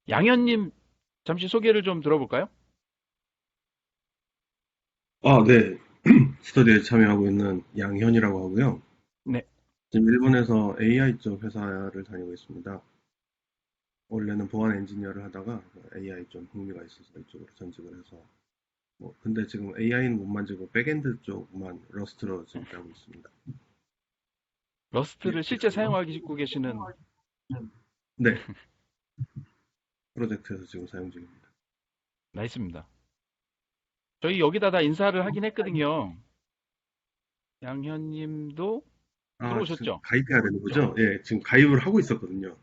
양현님 잠시 소개를 좀 들어볼까요? 네. 스터디에 참여하고 있는 양현이라고 하고요. 네, 지금 일본에서 AI 쪽 회사를 다니고 있습니다. 원래는 보안 엔지니어를 하다가 AI 좀 흥미가 있어서 이쪽으로 전직을 해서 근데 지금 AI는 못 만지고 백엔드 쪽만 러스트로 지금 짜고 있습니다. 러스트를 실제 사용하고 계시는 네, 프로젝트에서 지금 사용 중입니다. 나이스입니다. 저희 여기다 다 인사를 하긴 했거든요. 양현님도 지금 들어오셨죠? 가입해야 되는 거죠? 예, 지금 가입을 하고 있었거든요.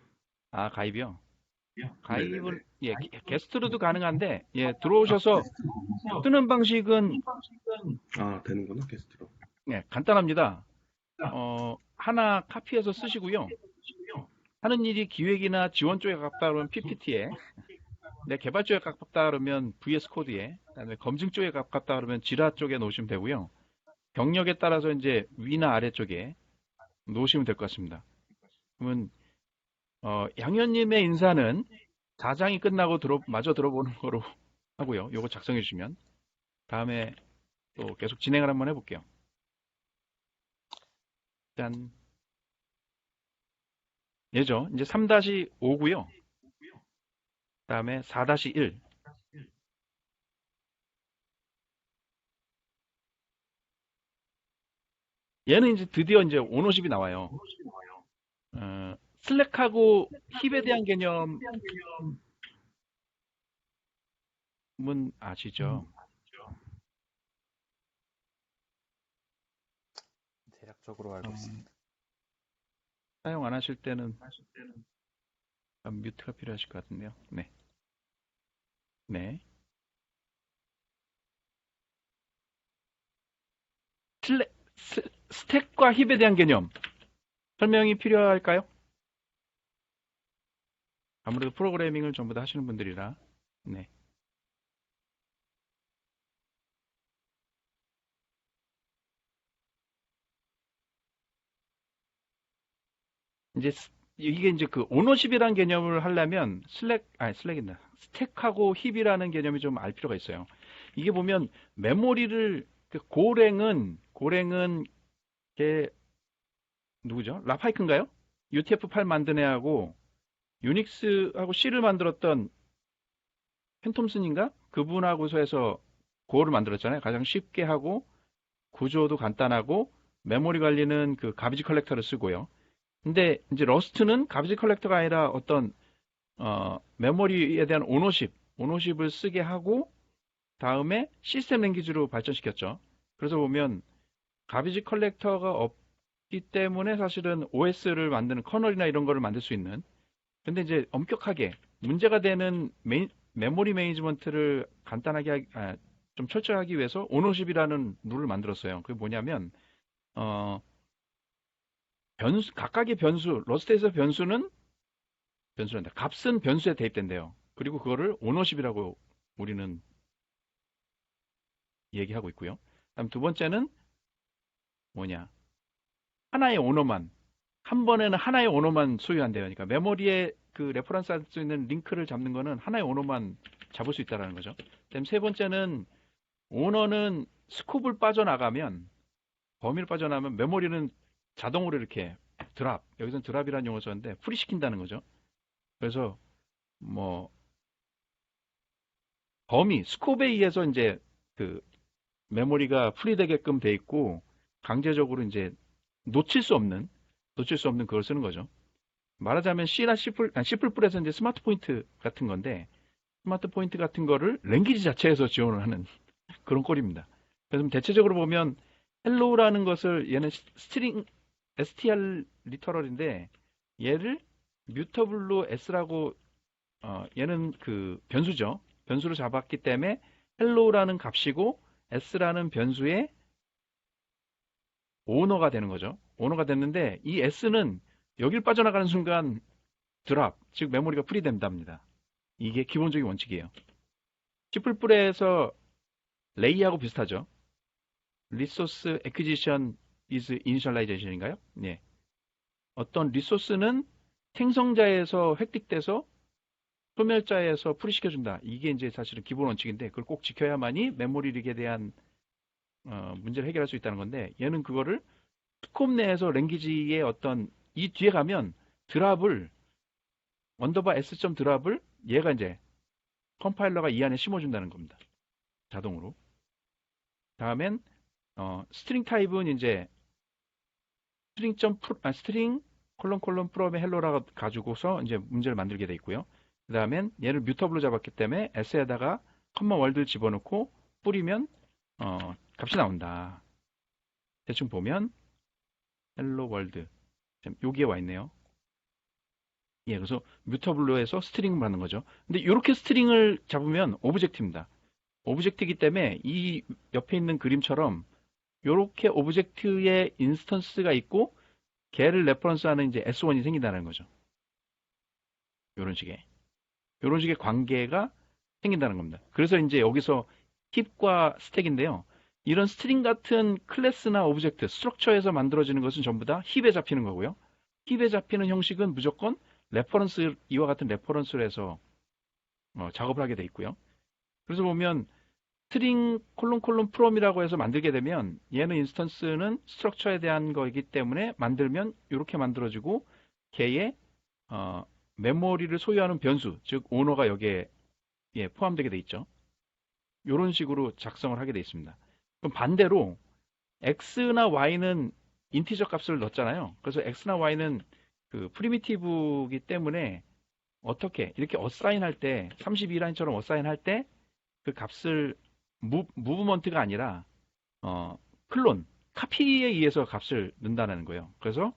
아, 가입이요? 가입은 네네네. 게스트로도 가능한데 들어오셔서 쓰는 방식은 되는구나, 게스트로. 간단합니다. 하나 카피해서 쓰시고요. 하는 일이 기획이나 지원 쪽에 가깝다 그러면 PPT에, 내 개발 쪽에 가깝다 그러면 VS 코드에, 그다음에 검증 쪽에 가깝다 그러면 지라 쪽에 놓으시면 되고요. 경력에 따라서 이제 위나 아래쪽에 놓으시면 될 것 같습니다. 그러면 양현님의 인사는 4장이 끝나고 마저 들어보는 거로 하고요. 요거 작성해 주시면 다음에 또 계속 진행을 한번 해볼게요. 짠. 예죠. 이제 3-5고요. 다음에 4-1. 얘는 이제 드디어 이제 오너십이 나와요. 슬랙하고 힙에 대한 개념은 아시죠? 대략적으로 알고 어, 있습니다. 사용 안 하실 때는 뮤트가 필요하실 것 같은데요. 네. 네. 스택과 힙에 대한 개념 설명이 필요할까요? 아무래도 프로그래밍을 전부 다 하시는 분들이라. 네. 이제 이게 이제 그 오너십이라는 개념을 하려면 슬랙이나 스택하고 힙이라는 개념이 좀 알 필요가 있어요. 이게 보면 메모리를 고랭은 걔 누구죠? 라파이크인가요? UTF-8 만든 애하고 유닉스하고 C를 만들었던 펜톰슨인가? 그분하고서 해서 고어를 만들었잖아요. 가장 쉽게 하고 구조도 간단하고 메모리 관리는 그 가비지 컬렉터를 쓰고요. 근데 이제 러스트는 가비지 컬렉터가 아니라 어떤 메모리에 대한 오너십을 쓰게 하고 다음에 시스템 랭귀지로 발전시켰죠. 그래서 보면 가비지 컬렉터가 없기 때문에 사실은 OS를 만드는 커널이나 이런 거를 만들 수 있는. 근데 이제 엄격하게 문제가 되는 메모리 매니지먼트를 좀 철저히 하기 위해서 오너십이라는 룰을 만들었어요. 그게 뭐냐면 어, 각각의 러스트에서 변수란다. 값은 변수에 대입된대요. 그리고 그거를 오너십이라고 우리는 얘기하고 있고요. 다음 두 번째는 뭐냐? 하나의 오너만, 한 번에는 하나의 오너만 소유한대요. 그러니까 메모리에 그 레퍼런스 할 수 있는 링크를 잡는 거는 하나의 오너만 잡을 수 있다는 거죠. 그다음 세 번째는 오너는 스코프를 빠져나가면, 범위를 빠져나가면 메모리는 자동으로 이렇게 여기서는 드랍이라는 용어를 썼는데 프리시킨다는 거죠. 그래서 뭐 스코프에 의해서 이제 그 메모리가 프리되게끔 돼 있고 강제적으로 이제 놓칠 수 없는 그걸 쓰는 거죠. 말하자면 C나 C++에서 이제 스마트 포인트 같은 건데 스마트 포인트 같은 거를 랭귀지 자체에서 지원을 하는 그런 꼴입니다. 그래서 대체적으로 보면 헬로우라는 것을 얘는 스트링 str 리터럴인데 얘를 뮤터블로 s라고 얘는 그 변수죠. 변수로 잡았기 때문에 헬로우라는 값이고 s라는 변수의 오너가 되는 거죠. 오너가 됐는데 이 s는 여길 빠져나가는 순간 즉 메모리가 프리된답니다. 이게 기본적인 원칙이에요. C++에서 레이하고 비슷하죠. 리소스 액퀴지션 is initialization인가요? 네. 어떤 리소스는 생성자에서 획득돼서 소멸자에서 풀이시켜준다. 이게 이제 사실은 기본 원칙인데 그걸 꼭 지켜야만이 메모리 리그에 대한 문제를 해결할 수 있다는 건데 얘는 그거를 스콥 내에서 랭귀지의 어떤 이 뒤에 가면 드랍을 언더바 s 드랍을 얘가 이제 컴파일러가 이 안에 심어준다는 겁니다. 자동으로. 다음엔 스트링 타입은 이제 스트링 콜론 프롬의 헬로라고 가지고서 이제 문제를 만들게 돼 있고요. 그 다음엔 얘를 뮤터블로 잡았기 때문에 s에다가 컴마 월드를 집어넣고 뿌리면 값이 나온다. 대충 보면 헬로 월드 여기에 와 있네요. 예, 그래서 뮤터블로 해서 스트링을 받는 거죠. 근데 이렇게 스트링을 잡으면 오브젝트입니다. 오브젝트이기 때문에 이 옆에 있는 그림처럼 이렇게 오브젝트의 인스턴스가 있고 걔를 레퍼런스하는 이제 S1이 생긴다는 거죠. 이런 식의 관계가 생긴다는 겁니다. 그래서 이제 여기서 힙과 스택인데요. 이런 스트링 같은 클래스나 오브젝트, 스트럭처에서 만들어지는 것은 전부 다 힙에 잡히는 거고요. 힙에 잡히는 형식은 무조건 레퍼런스, 이와 같은 레퍼런스를 해서 작업을 하게 돼 있고요. 그래서 보면 스트링 콜론 프롬이라고 해서 만들게 되면 얘는 인스턴스는 스트럭처에 대한 거이기 때문에 만들면 이렇게 만들어지고 걔의 메모리를 소유하는 변수, 즉 오너가 여기에 포함되게 돼 있죠. 이런 식으로 작성을 하게 돼 있습니다. 그럼 반대로 x나 y는 인티저 값을 넣었잖아요. 그래서 x나 y는 그 프리미티브이기 때문에 어떻게 이렇게 어사인 할 때 32라인처럼 어사인 할 때 그 값을 무브먼트가 아니라 클론, 카피에 의해서 값을 넣는다는 거예요. 그래서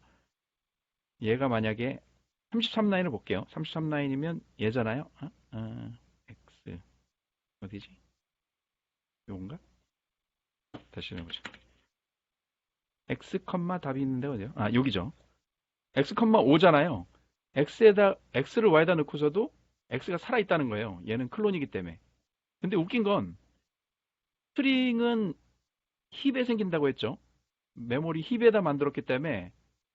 얘가 만약에 33라인을 볼게요. 33라인이면 얘잖아요. x 어디지? 요건가? 다시 해보죠. x, 답이 있는데 어디요? 여기죠. x, 5잖아요. x를 y에다 넣고서도 x가 살아있다는 거예요. 얘는 클론이기 때문에. 근데 웃긴 건 스트링은 힙에 생긴다고 했죠. 메모리 힙에다 만들었기 때문에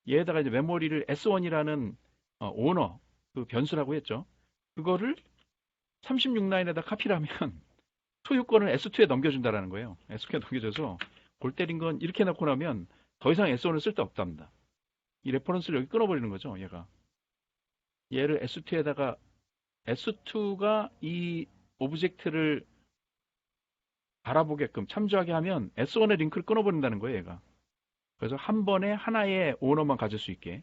얘에다가 이제 메모리를 S1이라는 오너 그 변수라고 했죠. 그거를 36라인에다 카피를 하면 소유권을 S2에 넘겨준다라는 거예요. S2에 넘겨줘서 골 때린 건 이렇게 놓고 나면 더 이상 S1을 쓸 데 없답니다. 이 레퍼런스를 여기 끊어버리는 거죠. 얘를 S2에다가 S2가 이 오브젝트를 알아보게끔 참조하게 하면 S1의 링크를 끊어버린다는 거예요. 얘가. 그래서 한 번에 하나의 오너만 가질 수 있게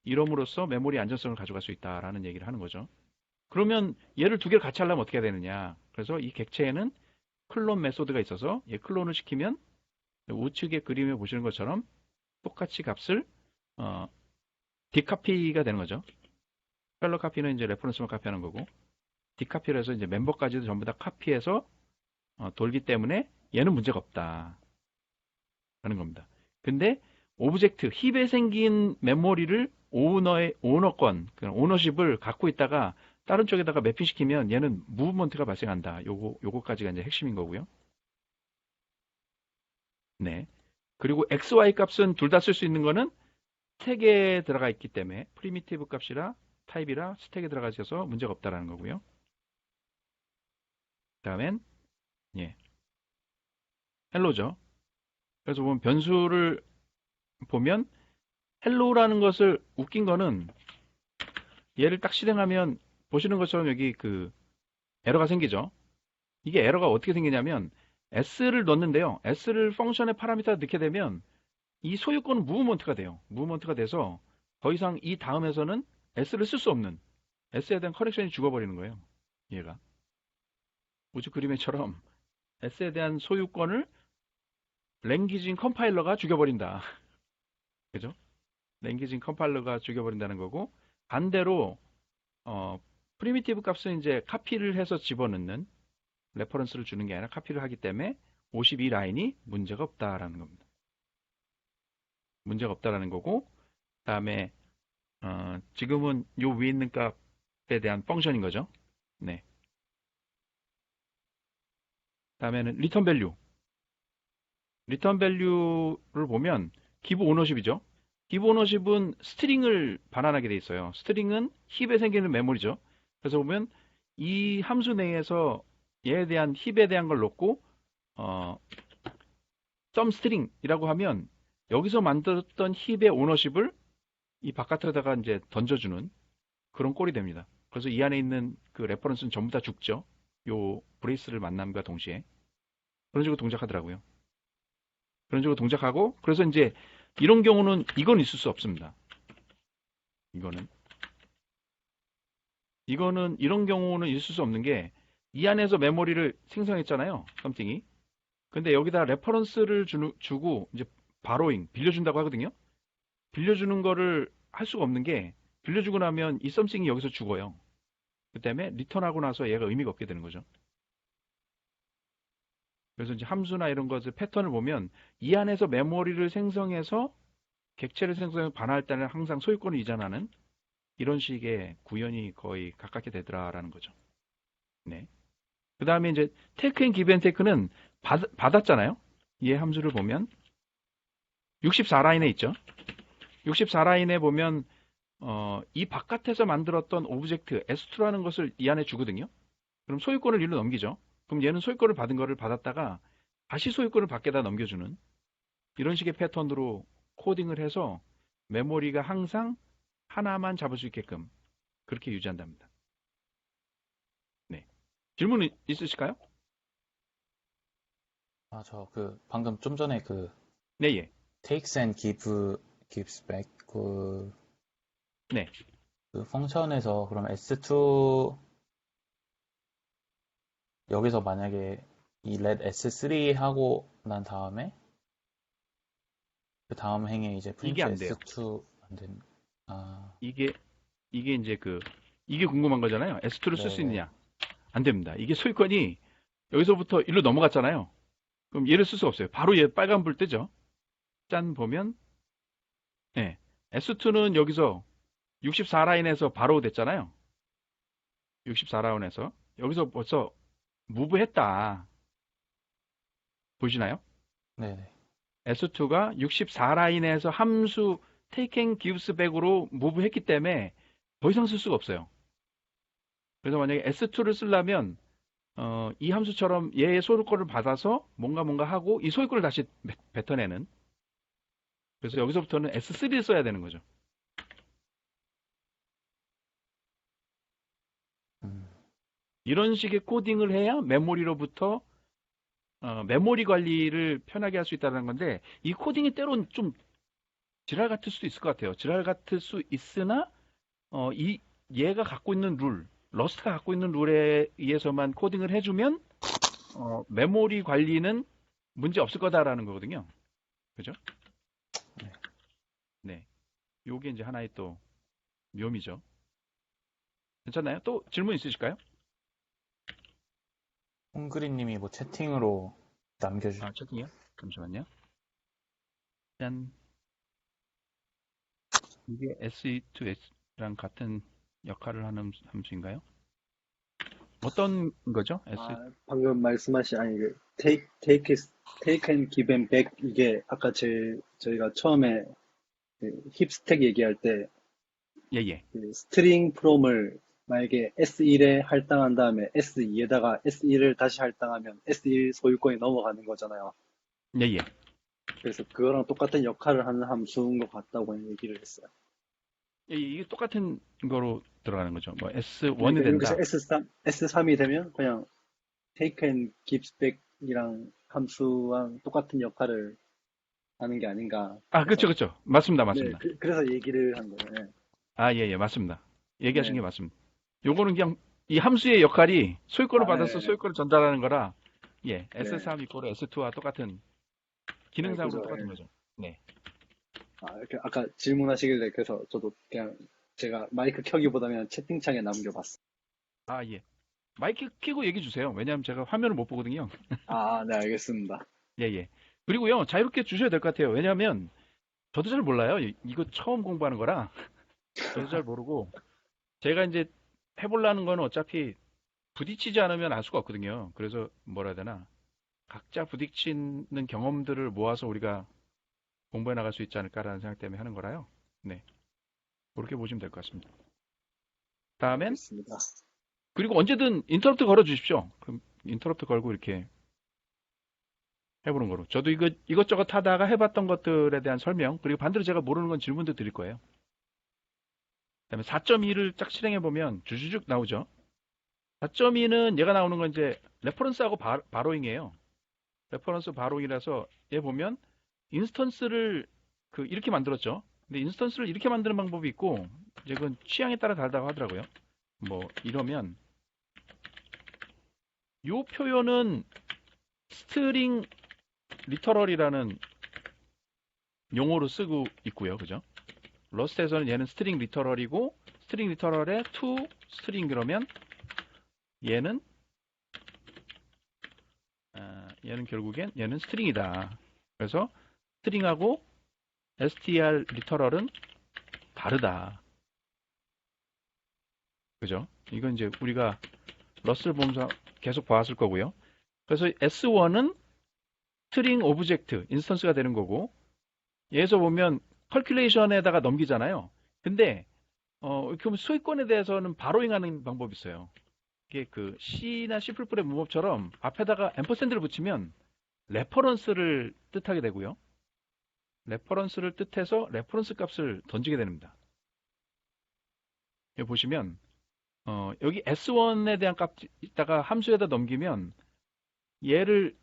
이럼으로써 메모리 안전성을 가져갈 수 있다라는 얘기를 하는 거죠. 그러면 얘를 두 개를 같이 하려면 어떻게 해야 되느냐. 그래서 이 객체에는 클론 메소드가 있어서 얘 클론을 시키면 우측의 그림에 보시는 것처럼 똑같이 값을 디카피가 되는 거죠. 펠러 카피는 이제 레퍼런스만 카피하는 거고 디카피를 해서 이제 멤버까지도 전부 다 카피해서 돌기 때문에 얘는 문제가 없다 라는 겁니다. 근데 오브젝트 힙에 생긴 메모리를 오너권, 오너십을 갖고 있다가 다른 쪽에다가 매핑시키면 얘는 무브먼트가 발생한다. 요거까지가 이제 핵심인 거고요. 네. 그리고 XY 값은 둘 다 쓸 수 있는 거는 스택에 들어가 있기 때문에 프리미티브 값이라 타입이라 스택에 들어가 있어서 문제가 없다라는 거고요. 다음엔 헬로죠. 그래서 보면 변수를 보면 헬로라는 것을 웃긴 거는 얘를 딱 실행하면 보시는 것처럼 여기 그 에러가 생기죠. 이게 에러가 어떻게 생기냐면 s를 넣는데요. s를 펑션의 파라미터에 넣게 되면 이 소유권은 무브먼트가 돼요. 무브먼트가 돼서 더 이상 이 다음에서는 s를 쓸 수 없는 s에 대한 커렉션이 죽어버리는 거예요. 얘가 우측 그림에처럼 s에 대한 소유권을 랭귀진 컴파일러가 죽여버린다. 그죠? 랭귀진 컴파일러가 죽여버린다는 거고 반대로 프리미티브 값은 이제 카피를 해서 집어넣는 레퍼런스를 주는 게 아니라 카피를 하기 때문에 52라인이 문제가 없다라는 겁니다. 문제가 없다라는 거고 다음에 지금은 요 위에 있는 값에 대한 펑션인 거죠. 네. 다음에는 리턴 밸류. 리턴 밸류를 보면 기브 오너십이죠. 기브 오너십은 스트링을 반환하게 돼 있어요. 스트링은 힙에 생기는 메모리죠. 그래서 보면 이 함수 내에서 얘에 대한 힙에 대한 걸 놓고 썸스트링이라고 하면 여기서 만들었던 힙의 오너십을 이 바깥에다가 이제 던져주는 그런 꼴이 됩니다. 그래서 이 안에 있는 그 레퍼런스는 전부 다 죽죠. 요 브레이스를 만남과 동시에 그런 식으로 동작하더라고요. 그런 식으로 동작하고 그래서 이제 이런 경우는 이건 있을 수 없습니다. 이거는 이런 경우는 있을 수 없는 게 이 안에서 메모리를 생성했잖아요. 썸띵이. 근데 여기다 레퍼런스를 주고 이제 바로잉 빌려준다고 하거든요. 빌려주는 거를 할 수가 없는 게 빌려주고 나면 이 썸띵이 여기서 죽어요. 그 때문에 리턴하고 나서 얘가 의미가 없게 되는 거죠. 그래서 이제 함수나 이런 것을 패턴을 보면 이 안에서 메모리를 생성해서 객체를 생성해서 반환할 때는 항상 소유권을 이전하는 이런 식의 구현이 거의 가깝게 되더라라는 거죠. 네. 그 다음에 이제 테이크 앤 기브 앤 테이크는 받았잖아요. 이 함수를 보면 64라인에 있죠. 64라인에 보면 이 바깥에서 만들었던 오브젝트 S2라는 것을 이 안에 주거든요. 그럼 소유권을 일로 넘기죠. 그럼 얘는 소유권을 받은 거를 받았다가 다시 소유권을 밖에다 넘겨주는 이런 식의 패턴으로 코딩을 해서 메모리가 항상 하나만 잡을 수 있게끔 그렇게 유지한답니다. 네. 질문 있으실까요? 저 방금 좀 전에 네, 예. takes and gives back 네. 그 펑션에서 그럼 S2 여기서 만약에 이 let S3 하고 난 다음에 그 다음 행에 이제 이게 print 안 돼요. S2 안 되는 이게 이제 이게 궁금한 거잖아요. S2를 쓸 수 네네. 있느냐? 안 됩니다. 이게 소유권이 여기서부터 일로 넘어갔잖아요. 그럼 얘를 쓸 수가 없어요. 바로 얘 빨간 불 뜨죠. 짠 보면 네. S2는 여기서 64라인에서 바로 됐잖아요. 64라인에서 여기서 벌써 무브했다. 보시나요? 네네. S2가 64라인에서 함수 take and gives back으로 무브했기 때문에 더 이상 쓸 수가 없어요. 그래서 만약에 S2를 쓰려면 이 함수처럼 얘의 소유권을 받아서 뭔가 하고 이 소유권을 다시 뱉어내는 그래서 여기서부터는 S3를 써야 되는 거죠. 이런 식의 코딩을 해야 메모리로부터 메모리 관리를 편하게 할 수 있다는 건데 이 코딩이 때론 좀 지랄 같을 수도 있을 것 같아요. 지랄 같을 수 있으나 얘가 갖고 있는 룰, 러스트가 갖고 있는 룰에 의해서만 코딩을 해주면 메모리 관리는 문제 없을 거다라는 거거든요. 그죠? 네. 요게 이제 하나의 또 묘미죠. 괜찮나요? 또 질문 있으실까요? 홍그리님이 뭐 채팅으로 채팅이요? 잠시만요. 짠. 이게 SE2S랑 같은 역할을 하는 함수인가요? 어떤 거죠? 방금 말씀하신 take and give and back 이게 아까 저희가 처음에 힙스택 얘기할 때 예. 스트링 프롬을 만약에 S1에 할당한 다음에 S2에다가 S1을 다시 할당하면 S1 소유권이 넘어가는 거잖아요. 예. 그래서 그거랑 똑같은 역할을 하는 함수인 것 같다고 얘기를 했어요. 예, 이게 똑같은 거로 들어가는 거죠. 뭐 S1이 그러니까 된다. 여기서 S3이 되면 그냥 take and give back이랑 함수랑 똑같은 역할을 하는 게 아닌가. 그렇죠. 맞습니다. 네, 그래서 얘기를 한 거예요. 예, 맞습니다. 얘기하신 네. 게 맞습니다. 요거는 그냥 이 함수의 역할이 소유권을 받아서 네. 소유권을 전달하는 거라, 예, 네. S3 이코르 S2와 똑같은, 기능상으로 그죠. 똑같은 네. 거죠. 네. 이렇게 아까 질문하시길래 그래서 저도 그냥 제가 마이크 켜기보다 는 채팅창에 남겨봤어요. 예. 마이크 켜고 얘기 주세요. 왜냐하면 제가 화면을 못 보거든요. 네, 알겠습니다. 예. 그리고요, 자유롭게 주셔야 될 것 같아요. 왜냐하면 저도 잘 몰라요. 이거 처음 공부하는 거라 저도 잘 모르고 제가 이제 해보려는 거는 어차피 부딪히지 않으면 알 수가 없거든요. 그래서 뭐라 해야 되나, 각자 부딪히는 경험들을 모아서 우리가 공부해 나갈 수 있지 않을까라는 생각 때문에 하는 거라요. 네, 그렇게 보시면 될 것 같습니다. 다음엔 알겠습니다. 그리고 언제든 인터럽트 걸어 주십시오. 그럼 인터럽트 걸고 이렇게 해보는 거로. 저도 이것저것 하다가 해봤던 것들에 대한 설명, 그리고 반대로 제가 모르는 건 질문도 드릴 거예요. 그다음에 4.2를 쫙 실행해 보면 주주죽 나오죠. 4.2는 얘가 나오는 건 이제 레퍼런스하고 바로잉이에요. 레퍼런스 바로잉이라서 얘 보면 인스턴스를 이렇게 만들었죠. 근데 인스턴스를 이렇게 만드는 방법이 있고, 이제 그건 취향에 따라 다르다고 하더라고요. 뭐 이러면 요 표현은 스트링 리터럴이라는 용어로 쓰고 있고요. 그죠? 러스트에서는 얘는 스트링 리터럴이고, 스트링 리터럴에 to 스트링 그러면 얘는 결국엔 얘는 스트링이다. 그래서 스트링하고 str 리터럴은 다르다. 그죠? 이건 이제 우리가 러스를 보면서 계속 봐왔을 거고요. 그래서 S1은 스트링 오브젝트 인스턴스가 되는 거고, 얘에서 보면 컬큘레이션에다가 넘기잖아요. 근데 그럼 소유권에 대해서는 바로잉하는 방법이 있어요. 이게 C나 C++의 문법처럼 앞에다가 앰퍼샌드를 붙이면 레퍼런스를 뜻하게 되고요. 레퍼런스를 뜻해서 레퍼런스 값을 던지게 됩니다. 여기 보시면 여기 S1에 대한 값 있다가 함수에다 넘기면 얘를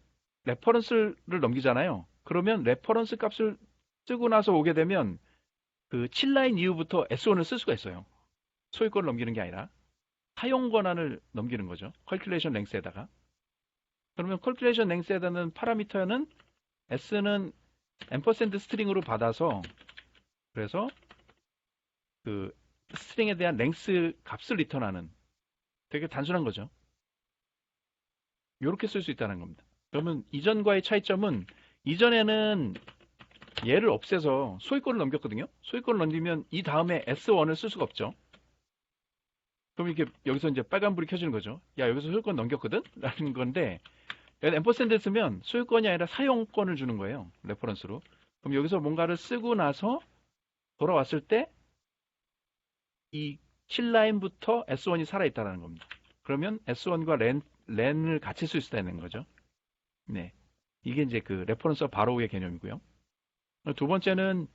레퍼런스를 넘기잖아요. 그러면 레퍼런스 값을 쓰고 나서 오게 되면 7라인 이후부터 S1을 쓸 수가 있어요. 소유권을 넘기는 게 아니라 사용 권한을 넘기는 거죠. 컬큘레이션 랭스에다가. 그러면 컬큘레이션 랭스에다는 파라미터는 S는 앰퍼샌드 스트링으로 받아서, 그래서 스트링에 대한 랭스 값을 리턴하는, 되게 단순한 거죠. 이렇게 쓸 수 있다는 겁니다. 그러면 이전과의 차이점은, 이전에는 얘를 없애서 소유권을 넘겼거든요. 소유권을 넘기면 이 다음에 S1을 쓸 수가 없죠. 그럼 이렇게 여기서 이제 빨간불이 켜지는 거죠. 야, 여기서 소유권 넘겼거든? 라는 건데, 여기 앰퍼샌드 쓰면 소유권이 아니라 사용권을 주는 거예요. 레퍼런스로. 그럼 여기서 뭔가를 쓰고 나서 돌아왔을 때 이 7라인부터 S1이 살아있다는 겁니다. 그러면 S1과 렌을 같이 쓸 수 있다는 거죠. 네. 이게 이제 레퍼런스와 바로우의 개념이고요. 두 번째는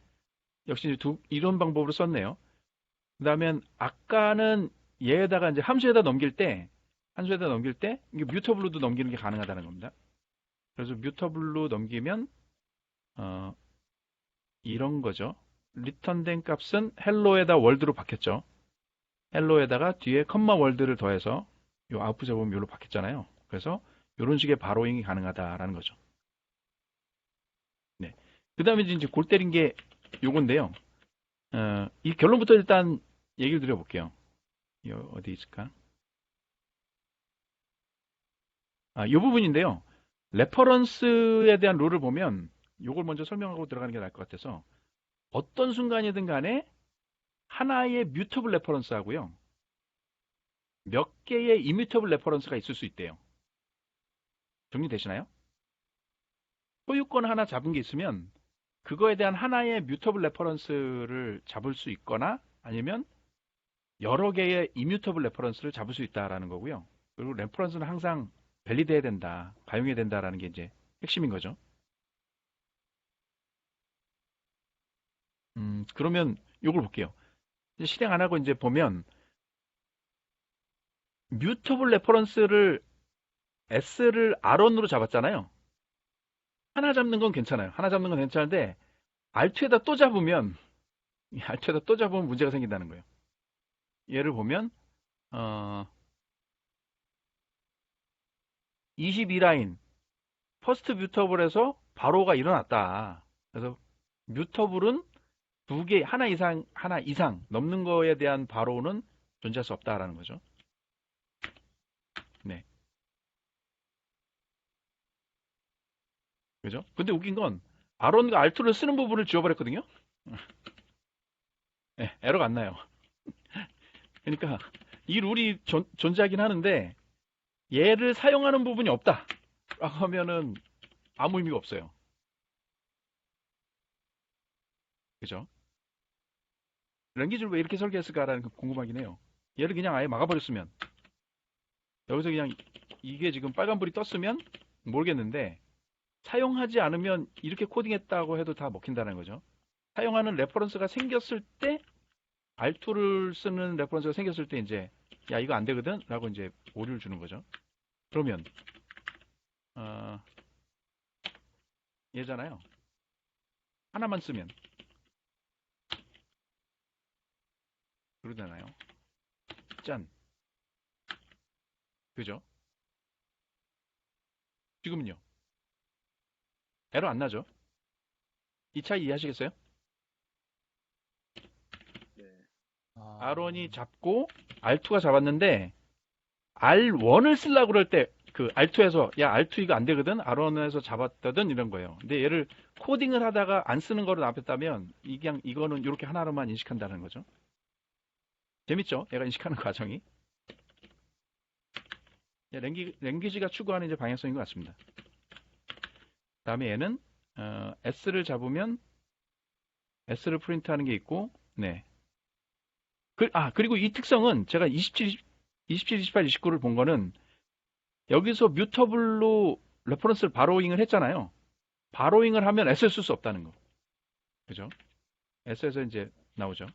역시 이런 방법으로 썼네요. 그 다음엔 아까는 얘에다가 이제 함수에다 넘길 때 이게 뮤터블로도 넘기는 게 가능하다는 겁니다. 그래서 뮤터블로 넘기면 이런 거죠. 리턴된 값은 헬로에다 월드로 바뀌었죠. 헬로에다가 뒤에 컴마 월드를 더해서 요 아웃풋 잡으면 요로 바뀌었잖아요. 그래서 이런 식의 바로잉이 가능하다라는 거죠. 네. 그 다음에 이제 골 때린 게 요건데요. 이 결론부터 일단 얘기를 드려볼게요. 어디 있을까? 이 부분인데요. 레퍼런스에 대한 룰을 보면 요걸 먼저 설명하고 들어가는 게 나을 것 같아서, 어떤 순간이든 간에 하나의 뮤터블 레퍼런스 하고요, 몇 개의 이뮤터블 레퍼런스가 있을 수 있대요. 정리되시나요? 소유권 하나 잡은 게 있으면 그거에 대한 하나의 뮤터블 레퍼런스를 잡을 수 있거나, 아니면 여러 개의 이뮤터블 레퍼런스를 잡을 수 있다라는 거고요. 그리고 레퍼런스는 항상 밸리드해야 된다, 가용해야 된다라는 게 이제 핵심인 거죠. 그러면 요걸 볼게요. 이제 실행 안 하고 이제 보면 뮤터블 레퍼런스를 S를 R1으로 잡았잖아요. 하나 잡는 건 괜찮아요. 하나 잡는 건 괜찮은데 R2에다 또 잡으면 문제가 생긴다는 거예요. 얘를 보면 22라인 퍼스트 뮤터블에서 바로가 일어났다. 그래서 뮤터블은 하나 이상 넘는 거에 대한 바로는 존재할 수 없다라는 거죠. 네. 그죠? 근데 웃긴 건 R1과 R2를 쓰는 부분을 지워버렸거든요. 네, 에러가 안 나요. 그러니까 이 룰이 존재하긴 하는데 얘를 사용하는 부분이 없다 라고 하면은 아무 의미가 없어요. 그죠? 랭귀지를 왜 이렇게 설계했을까라는 게 궁금하긴 해요. 얘를 그냥 아예 막아버렸으면 여기서 그냥 이게 지금 빨간불이 떴으면 모르겠는데 사용하지 않으면 이렇게 코딩했다고 해도 다 먹힌다는 거죠. 사용하는 레퍼런스가 생겼을 때 R2를 쓰는 레퍼런스가 생겼을 때 이제 야 이거 안 되거든 라고 이제 오류를 주는 거죠. 그러면 얘잖아요. 하나만 쓰면 그러잖아요. 짠. 그죠? 지금은요. 에러 안 나죠? 이 차이 이해하시겠어요? 네. R1이 잡고 R2가 잡았는데 R1을 쓰려고 그럴 때 그 R2에서 야 R2 이거 안 되거든 R1에서 잡았다든 이런 거예요. 근데 얘를 코딩을 하다가 안 쓰는 거로 납했다면 이거는 이렇게 하나로만 인식한다는 거죠. 재밌죠? 얘가 인식하는 과정이. 랭귀지가 추구하는 이제 방향성인 것 같습니다. 다음에 얘는 S를 잡으면 S를 프린트하는 게 있고, 네. 그리고 이 특성은 제가 27, 28, 29를 본 거는 여기서 뮤터블로 레퍼런스를 바로잉을 했잖아요. 바로잉을 하면 S를 쓸 수 없다는 거. 그죠? S에서 이제 나오죠.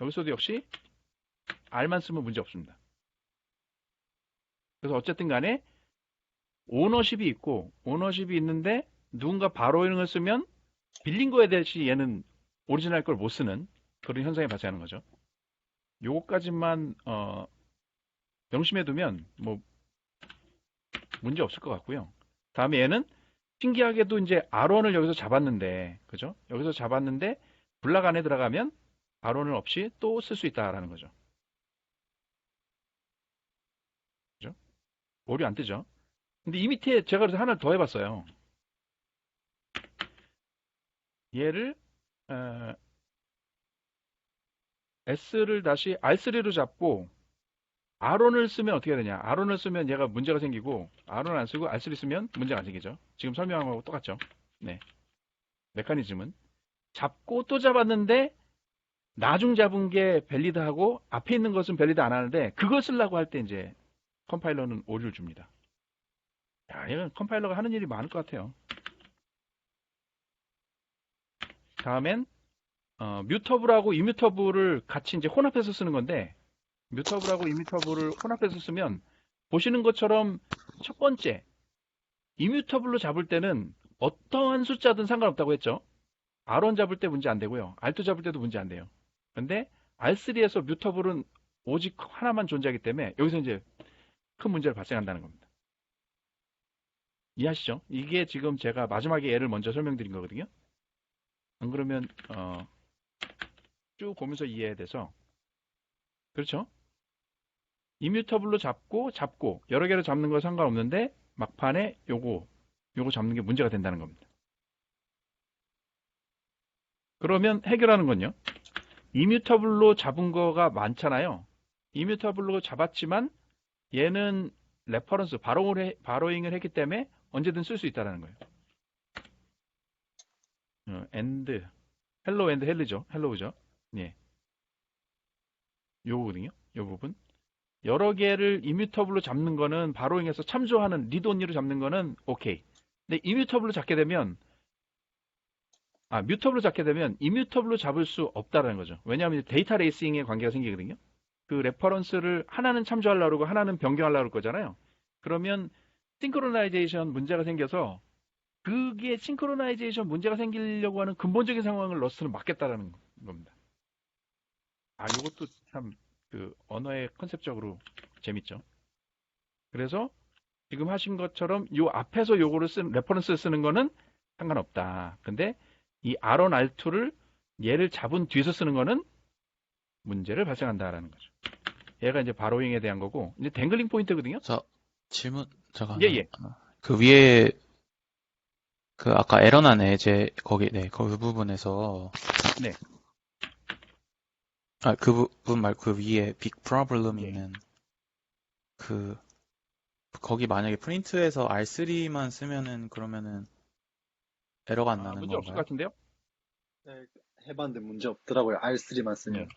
여기서도 역시 R만 쓰면 문제 없습니다. 그래서 어쨌든 간에 오너십이 있고 오너십이 있는데 누군가 바로잉을 쓰면 빌린 거에 대해 얘는 오리지널 걸 못 쓰는 그런 현상이 발생하는 거죠. 요거까지만 명심해 두면 뭐 문제 없을 것 같고요. 다음에 얘는 신기하게도 이제 R1을 여기서 잡았는데 그죠? 여기서 잡았는데 블락 안에 들어가면 R1을 없이 또 쓸 수 있다라는 거죠. 그죠? 오류 안 뜨죠? 근데 이 밑에 제가 그래서 하나를 더 해봤어요. 얘를 S를 다시 R3로 잡고 R1을 쓰면 어떻게 되냐? R1을 쓰면 얘가 문제가 생기고 R1 안 쓰고 R3 쓰면 문제가 안 생기죠. 지금 설명한 거하고 똑같죠. 네. 메커니즘은 잡고 또 잡았는데 나중 잡은 게 밸리드하고 앞에 있는 것은 밸리드 안 하는데 그걸 쓰려고 할 때 이제 컴파일러는 오류를 줍니다. 야, 이건 컴파일러가 하는 일이 많을 것 같아요. 다음엔 뮤터블하고 이뮤터블을 같이 이제 혼합해서 쓰는 건데 뮤터블하고 이뮤터블을 혼합해서 쓰면 보시는 것처럼 첫 번째 이뮤터블로 잡을 때는 어떠한 숫자든 상관없다고 했죠. R1 잡을 때 문제 안 되고요. R2 잡을 때도 문제 안 돼요. 근데 R3에서 뮤터블은 오직 하나만 존재하기 때문에 여기서 이제 큰 문제가 발생한다는 겁니다. 이해하시죠? 이게 지금 제가 마지막에 얘를 먼저 설명드린 거거든요. 안 그러면 쭉 보면서 이해해야 돼서 그렇죠? 이뮤터블로 잡고 여러 개를 잡는 거 상관없는데 막판에 요거 잡는 게 문제가 된다는 겁니다. 그러면 해결하는 건요. 이뮤터블로 잡은 거가 많잖아요. 이뮤터블로 잡았지만 얘는 레퍼런스 바로잉을 했기 때문에 언제든 쓸 수 있다는 거예요. 헬로 앤드 헬로우죠. 예. 요거거든요. 요 부분. 여러 개를 이뮤터블로 잡는 거는 바로잉에서 참조하는 리드 온리로 잡는 거는 오케이. 근데 이뮤터블로 잡게 되면 뮤터블로 잡게 되면 이뮤터블로 잡을 수 없다는 거죠. 왜냐하면 데이터 레이싱의 관계가 생기거든요. 그 레퍼런스를 하나는 참조하려고 그러고 하나는 변경하려고 그럴 거잖아요. 그러면 싱크로나이제이션 문제가 생겨서 그게 싱크로나이제이션 문제가 생기려고 하는 근본적인 상황을 러스트는 막겠다라는 겁니다. 이것도 참 그 언어의 컨셉적으로 재밌죠. 그래서 지금 하신 것처럼 요 앞에서 요거를 레퍼런스를 쓰는 거는 상관없다. 근데 이 R1, R2를 얘를 잡은 뒤에서 쓰는 거는 문제를 발생한다라는 거죠. 얘가 이제 바로잉에 대한 거고 이제 댕글링 포인트거든요. 질문, 잠깐. 예. 그 위에, 그 아까 에러 나네, 거기 부분에서. 네. 그 부분 말고 그 위에 빅 프로블럼 예. 있는, 거기 만약에 프린트에서 R3만 쓰면은 그러면은 에러가 안 나는 문제 없을 것 건가요? 같은데요? 네, 해봤는데 문제 없더라고요. R3만 쓰면.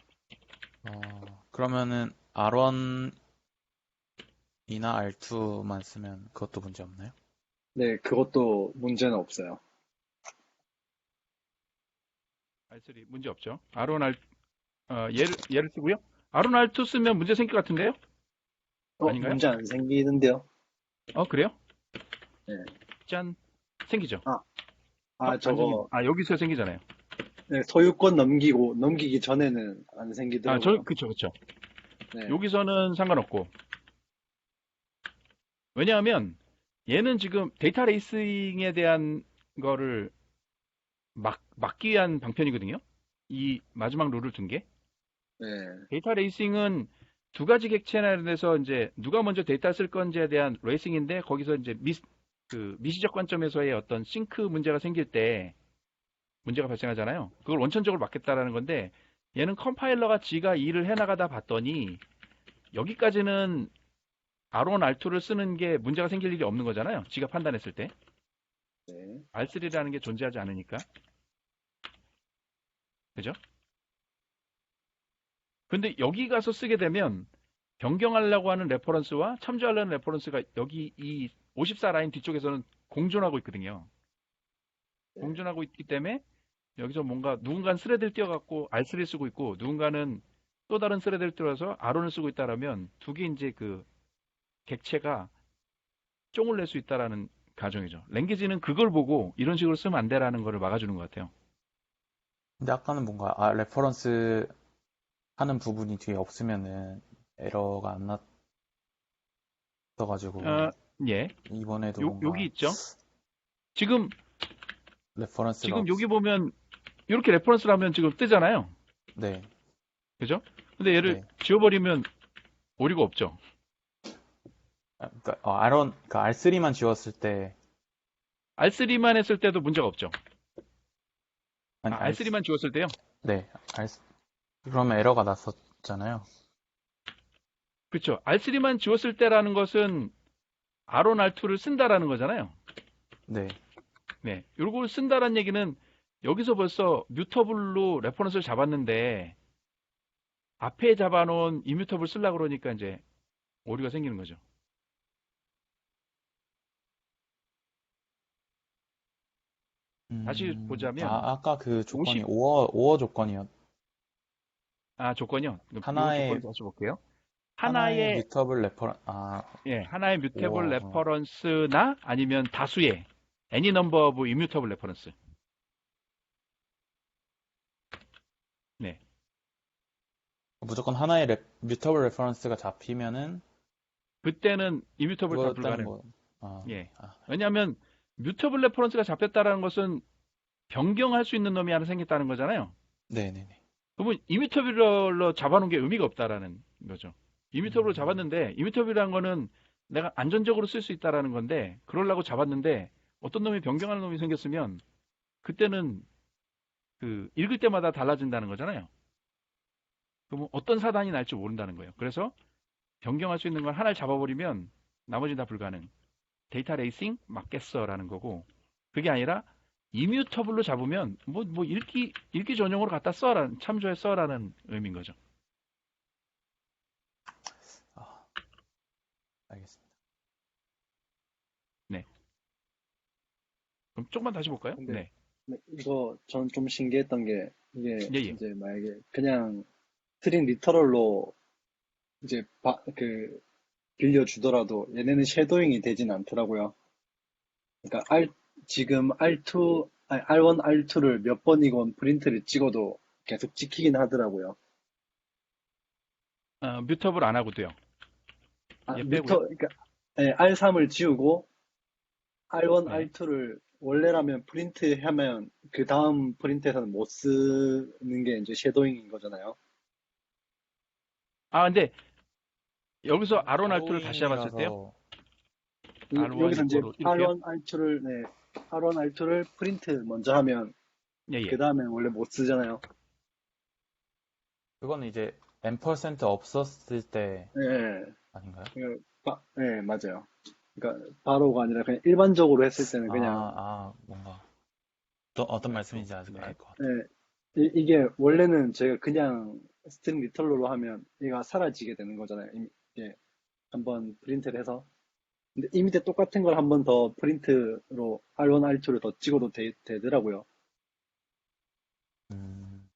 그러면은 R1 이나 R2만 쓰면 그것도 문제 없나요? 네, 그것도 문제는 없어요. R3 문제 없죠. R1, 얘를 쓰고요. R1, R2 쓰면 문제 생길 것 같은데요? 아닌가요? 문제 안 생기는데요? 그래요? 네. 짠. 생기죠. 안 저거, 여기서 생기잖아요. 네, 소유권 넘기기 전에는 안 생기더라고요. 그쵸. 네, 여기서는 상관없고. 왜냐하면 얘는 지금 데이터 레이싱에 대한 거를 막기 위한 방편이거든요. 이 마지막 룰을 둔 게. 네, 데이터 레이싱은 두 가지 객체에 대해서 이제 누가 먼저 데이터 쓸 건지에 대한 레이싱인데 거기서 이제 미시적 관점에서의 어떤 싱크 문제가 생길 때 문제가 발생하잖아요. 그걸 원천적으로 막겠다라는 건데 얘는 컴파일러가 지가 일을 해나가다 봤더니 여기까지는 R1, R2를 쓰는 게 문제가 생길 일이 없는 거잖아요. 지가 판단했을 때. 네. R3라는 게 존재하지 않으니까. 그죠? 근데 여기 가서 쓰게 되면 변경하려고 하는 레퍼런스와 참조하려는 레퍼런스가 여기 이 54 라인 뒤쪽에서는 공존하고 있거든요. 네. 공존하고 있기 때문에 여기서 뭔가 누군가는 스레드를 띄워갖고 R3를 쓰고 있고 누군가는 또 다른 스레드를 띄워서 R1을 쓰고 있다라면 두 개 이제 그 객체가 쫑을 낼 수 있다라는 가정이죠. 랭귀지는 그걸 보고 이런 식으로 쓰면 안 돼라는 거를 막아주는 것 같아요. 근데 아까는 뭔가 레퍼런스 하는 부분이 뒤에 없으면은 에러가 안 났어가지고 예. 이번에도 뭔가 여기 있죠. 지금 레퍼런스가 여기 보면 이렇게 레퍼런스를 하면 지금 뜨잖아요. 네, 그죠? 근데 얘를 네. 지워버리면 오류가 없죠. 그러니까 R3만 지웠을 때 R3만 했을 때도 문제가 없죠. 아니 R3만 지웠을 때요? 네, 그러면 에러가 났었잖아요. 그렇죠. R3만 지웠을 때라는 것은 R1, R2를 쓴다라는 거잖아요. 네, 네. 요걸 쓴다라는 얘기는 여기서 벌써 뮤터블로 레퍼런스를 잡았는데 앞에 잡아놓은 이뮤터블 쓰려고 그러니까 이제 오류가 생기는 거죠. 다시 보자면 아까 그 조건이 50 오어 조건이었. 조건이요. 이 하나의 조건을 다시 볼게요. 하나의 하나의 뮤터블 레퍼런 하나의 뮤테블 오어 레퍼런스나 아니면 다수의 any number of immutable reference. 네. 무조건 하나의 뮤터블 레퍼런스가 잡히면은 그때는 immutable 다 그거였다는 불가능. 거. 예. 왜냐하면 뮤터블 레퍼런스가 잡혔다라는 것은 변경할 수 있는 놈이 하나 생겼다는 거잖아요. 네네네. 그러면 이뮤터블로 잡아놓은 게 의미가 없다라는 거죠. 이뮤터블로 음. 잡았는데 이뮤터블이라는 거는 내가 안전적으로 쓸 수 있다라는 건데 그러려고 잡았는데 어떤 놈이 변경하는 놈이 생겼으면 그때는 그 읽을 때마다 달라진다는 거잖아요. 그러면 어떤 사단이 날지 모른다는 거예요. 그래서 변경할 수 있는 걸 하나를 잡아버리면 나머지 다 불가능. 데이터 레이싱 맞겠어라는 거고 그게 아니라 이뮤터블로 잡으면 뭐 읽기 전용으로 갖다 써라는 참조해 써라는 의미인 거죠. 알겠습니다. 네. 그럼 조금만 다시 볼까요? 근데 네. 이거 전 좀 신기했던 게 이게 예. 이제 만약에 그냥 스트링 리터럴로 이제 빌려주더라도 얘네는 섀도잉이 되진 않더라고요. 그러니까 지금 R2, 아니, R1, R2를 몇 번이건 프린트를 찍어도 계속 찍히긴 하더라고요. 뮤터블 안 하고도요. 얘 빼고요. 그러니까 R3을 지우고 R1, 네. R2를 원래라면 프린트하면 그 다음 프린트에서는 못 쓰는 게 이제 섀도잉인 거잖아요. 근데 여기서 R1, R2를 다시 잡았을 때요. R1 여기서 이제 이거로 이렇게요? R1, R2를 프린트 먼저 하면 예. 그 다음에 원래 못 쓰잖아요. 그거는 이제 M% 없었을 때 예, 아닌가요? 예, 맞아요. 그러니까 바로가 아니라 그냥 일반적으로 했을 때는 그냥 뭔가 어떤 말씀인지 아직 네. 알 것 같아요. 예, 이게 원래는 제가 그냥 스트링 리터럴로 하면 얘가 사라지게 되는 거잖아요. 이게 한번 프린트를 해서 근데 이 밑에 똑같은 걸 한번 더 프린트로 R1, R2를 더 찍어도 되더라고요. 음,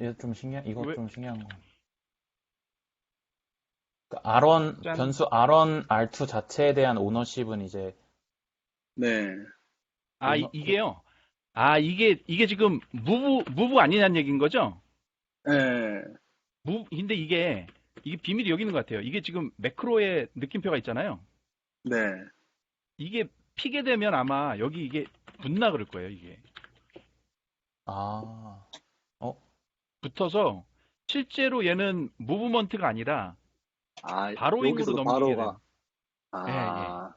얘 좀 이거 왜, 좀 신기한 거. 그 R1, 짠. 변수 R1, R2 자체에 대한 오너십은 이제, 네, 이게요. 이게 지금 무브 아니냐는 얘기인 거죠? 네, 근데 이게 비밀이 여기 있는 것 같아요. 이게 지금 매크로의 느낌표가 있잖아요. 네. 이게 피게 되면 아마 여기 이게 붙나 그럴 거예요, 이게. 아, 어, 붙어서 실제로 얘는 무브먼트가 아니라 아, 바로잉으로 여기서도 넘기게 되는. 바로가, 예, 예. 아,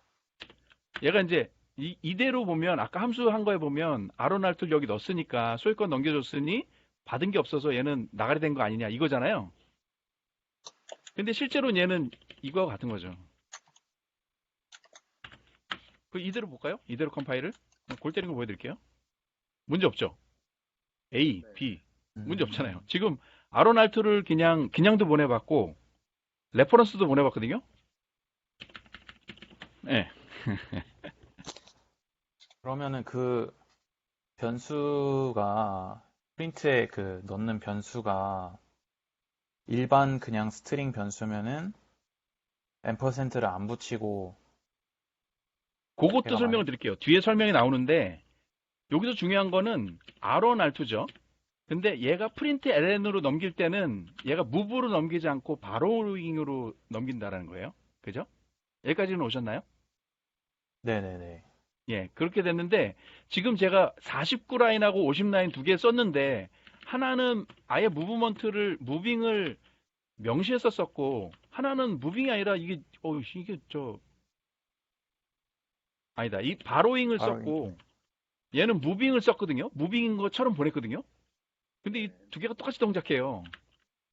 얘가 이제 이대로 보면 아까 함수 한 거에 보면 아로날트를 여기 넣었으니까 소유권 넘겨줬으니 받은 게 없어서 얘는 나가리 된 거 아니냐 이거잖아요. 근데 실제로는 얘는 이거와 같은 거죠. 그 이대로 볼까요? 이대로 컴파일을 골 때리는 거 보여드릴게요. 문제 없죠? A, 네. B 문제 음, 없잖아요. 지금 아로날트를 그냥도 보내봤고 레퍼런스도 보내봤거든요. 네. 그러면은 그 변수가, 프린트에 그 넣는 변수가 일반 그냥 스트링 변수면은 앰퍼센트를 안 붙이고 그것도 걔가 설명을 드릴게요. 뒤에 설명이 나오는데 여기서 중요한 거는 R1R2죠. 근데 얘가 프린트 ln으로 넘길 때는 얘가 무브로 넘기지 않고 바로잉으로 넘긴다라는 거예요. 그죠? 여기까지는 오셨나요? 네네네. 예, 그렇게 됐는데 지금 제가 49라인하고 50라인 두 개 썼는데 하나는 아예 무빙을 명시해서 썼고 하나는 무빙이 아니라 이게 아니다. 이 바로잉을 바로 썼고 얘는 무빙을 썼거든요. 무빙인 것처럼 보냈거든요. 근데 이 두 개가 똑같이 동작해요.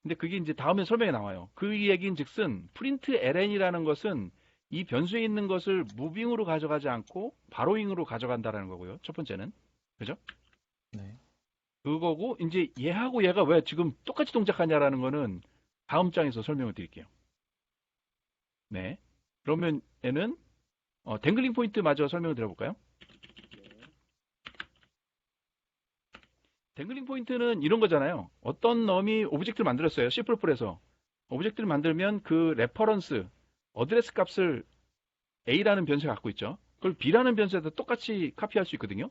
근데 그게 이제 다음에 설명에 나와요. 그 얘기인즉슨 프린트 ln이라는 것은 이 변수에 있는 것을 무빙으로 가져가지 않고 바로잉으로 가져간다라는 거고요. 첫 번째는. 그죠? 네. 그거고 이제 얘하고 얘가 왜 지금 똑같이 동작하냐라는 거는 다음 장에서 설명을 드릴게요. 네. 그러면 얘는 댕글링 포인트 마저 설명을 드려볼까요? 댕글링 포인트는 이런 거잖아요. 어떤 놈이 오브젝트를 만들었어요. C++에서. 오브젝트를 만들면 그 레퍼런스, 어드레스 값을 A라는 변수가 갖고 있죠. 그걸 B라는 변수에다 똑같이 카피할 수 있거든요.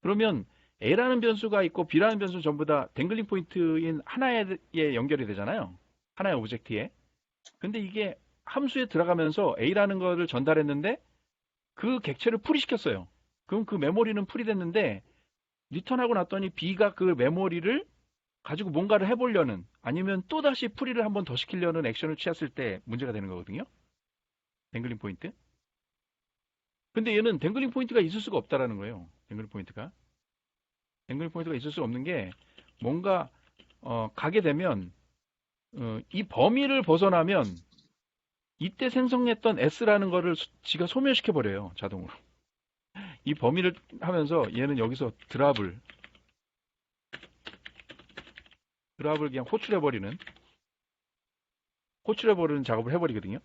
그러면 A라는 변수가 있고 B라는 변수는 전부 다 댕글링 포인트인 하나에 연결이 되잖아요. 하나의 오브젝트에. 근데 이게 함수에 들어가면서 A라는 거를 전달했는데 그 객체를 풀이시켰어요. 그럼 그 메모리는 풀이 됐는데 리턴하고 났더니 B가 그 메모리를 가지고 뭔가를 해보려는 아니면 또다시 풀이를 한번 더 시키려는 액션을 취했을 때 문제가 되는 거거든요. 댕글링 포인트. 근데 얘는 댕글링 포인트가 있을 수가 없다라는 거예요. 댕글링 포인트가. 댕글링 포인트가 있을 수 없는 게 뭔가 가게 되면 이 범위를 벗어나면 이때 생성했던 S라는 거를 지가 소멸시켜 버려요. 자동으로. 이 범위를 하면서 얘는 여기서 드랍을 그냥 호출해버리는 작업을 해버리거든요.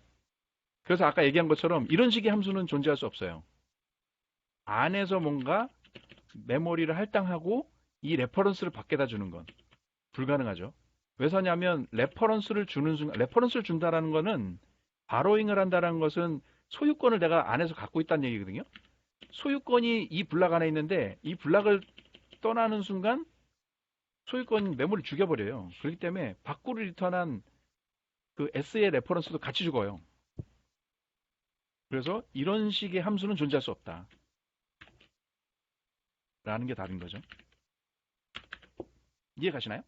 그래서 아까 얘기한 것처럼 이런 식의 함수는 존재할 수 없어요. 안에서 뭔가 메모리를 할당하고 이 레퍼런스를 밖에다 주는 건 불가능하죠. 왜서냐면 레퍼런스를 준다라는 거는 바로잉을 한다는 것은 소유권을 내가 안에서 갖고 있다는 얘기거든요. 소유권이 이 블락 안에 있는데 이 블락을 떠나는 순간 소유권 메모리를 죽여버려요. 그렇기 때문에 밖으로 리턴한 그 S의 레퍼런스도 같이 죽어요. 그래서 이런 식의 함수는 존재할 수 없다. 라는 게 답인 거죠. 이해 가시나요?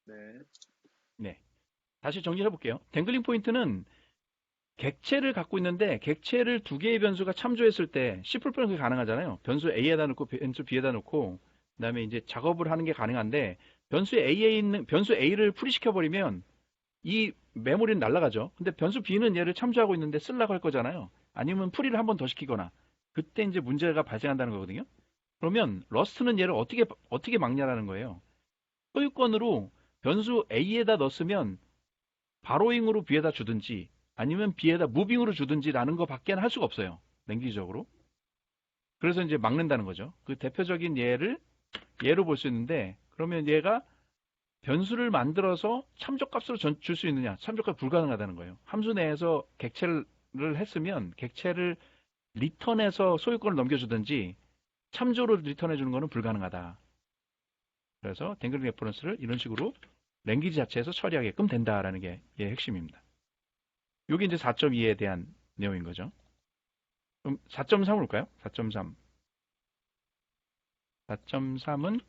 네, 네. 다시 정리해 볼게요. 댕글링 포인트는 객체를 갖고 있는데 객체를 두 개의 변수가 참조했을 때 C++는 그게 가능하잖아요. 변수 A에다 놓고 변수 B에다 놓고 그다음에 이제 작업을 하는 게 가능한데 변수 A를 풀이시켜 버리면 이 메모리는 날아가죠. 근데 변수 B는 얘를 참조하고 있는데 쓰려고 할 거잖아요. 아니면 풀이를 한 번 더 시키거나 그때 이제 문제가 발생한다는 거거든요. 그러면 러스트는 얘를 어떻게 막냐라는 거예요. 소유권으로 변수 A에다 넣었으면 바로잉으로 B에다 주든지 아니면 B에다 무빙으로 주든지라는 거밖에는 할 수가 없어요. 랭귀지적으로. 그래서 이제 막는다는 거죠. 그 대표적인 예로 볼 수 있는데, 그러면 얘가 변수를 만들어서 참조값으로 줄 수 있느냐? 참조값 불가능하다는 거예요. 함수 내에서 객체를 했으면 객체를 리턴해서 소유권을 넘겨주든지 참조로 리턴해 주는 거는 불가능하다. 그래서 댕글링 레퍼런스를 이런 식으로 랭귀지 자체에서 처리하게끔 된다라는 게 얘의 핵심입니다. 이게 이제 4.2에 대한 내용인 거죠. 그럼 4.3을 볼까요? 4.3. 4.3은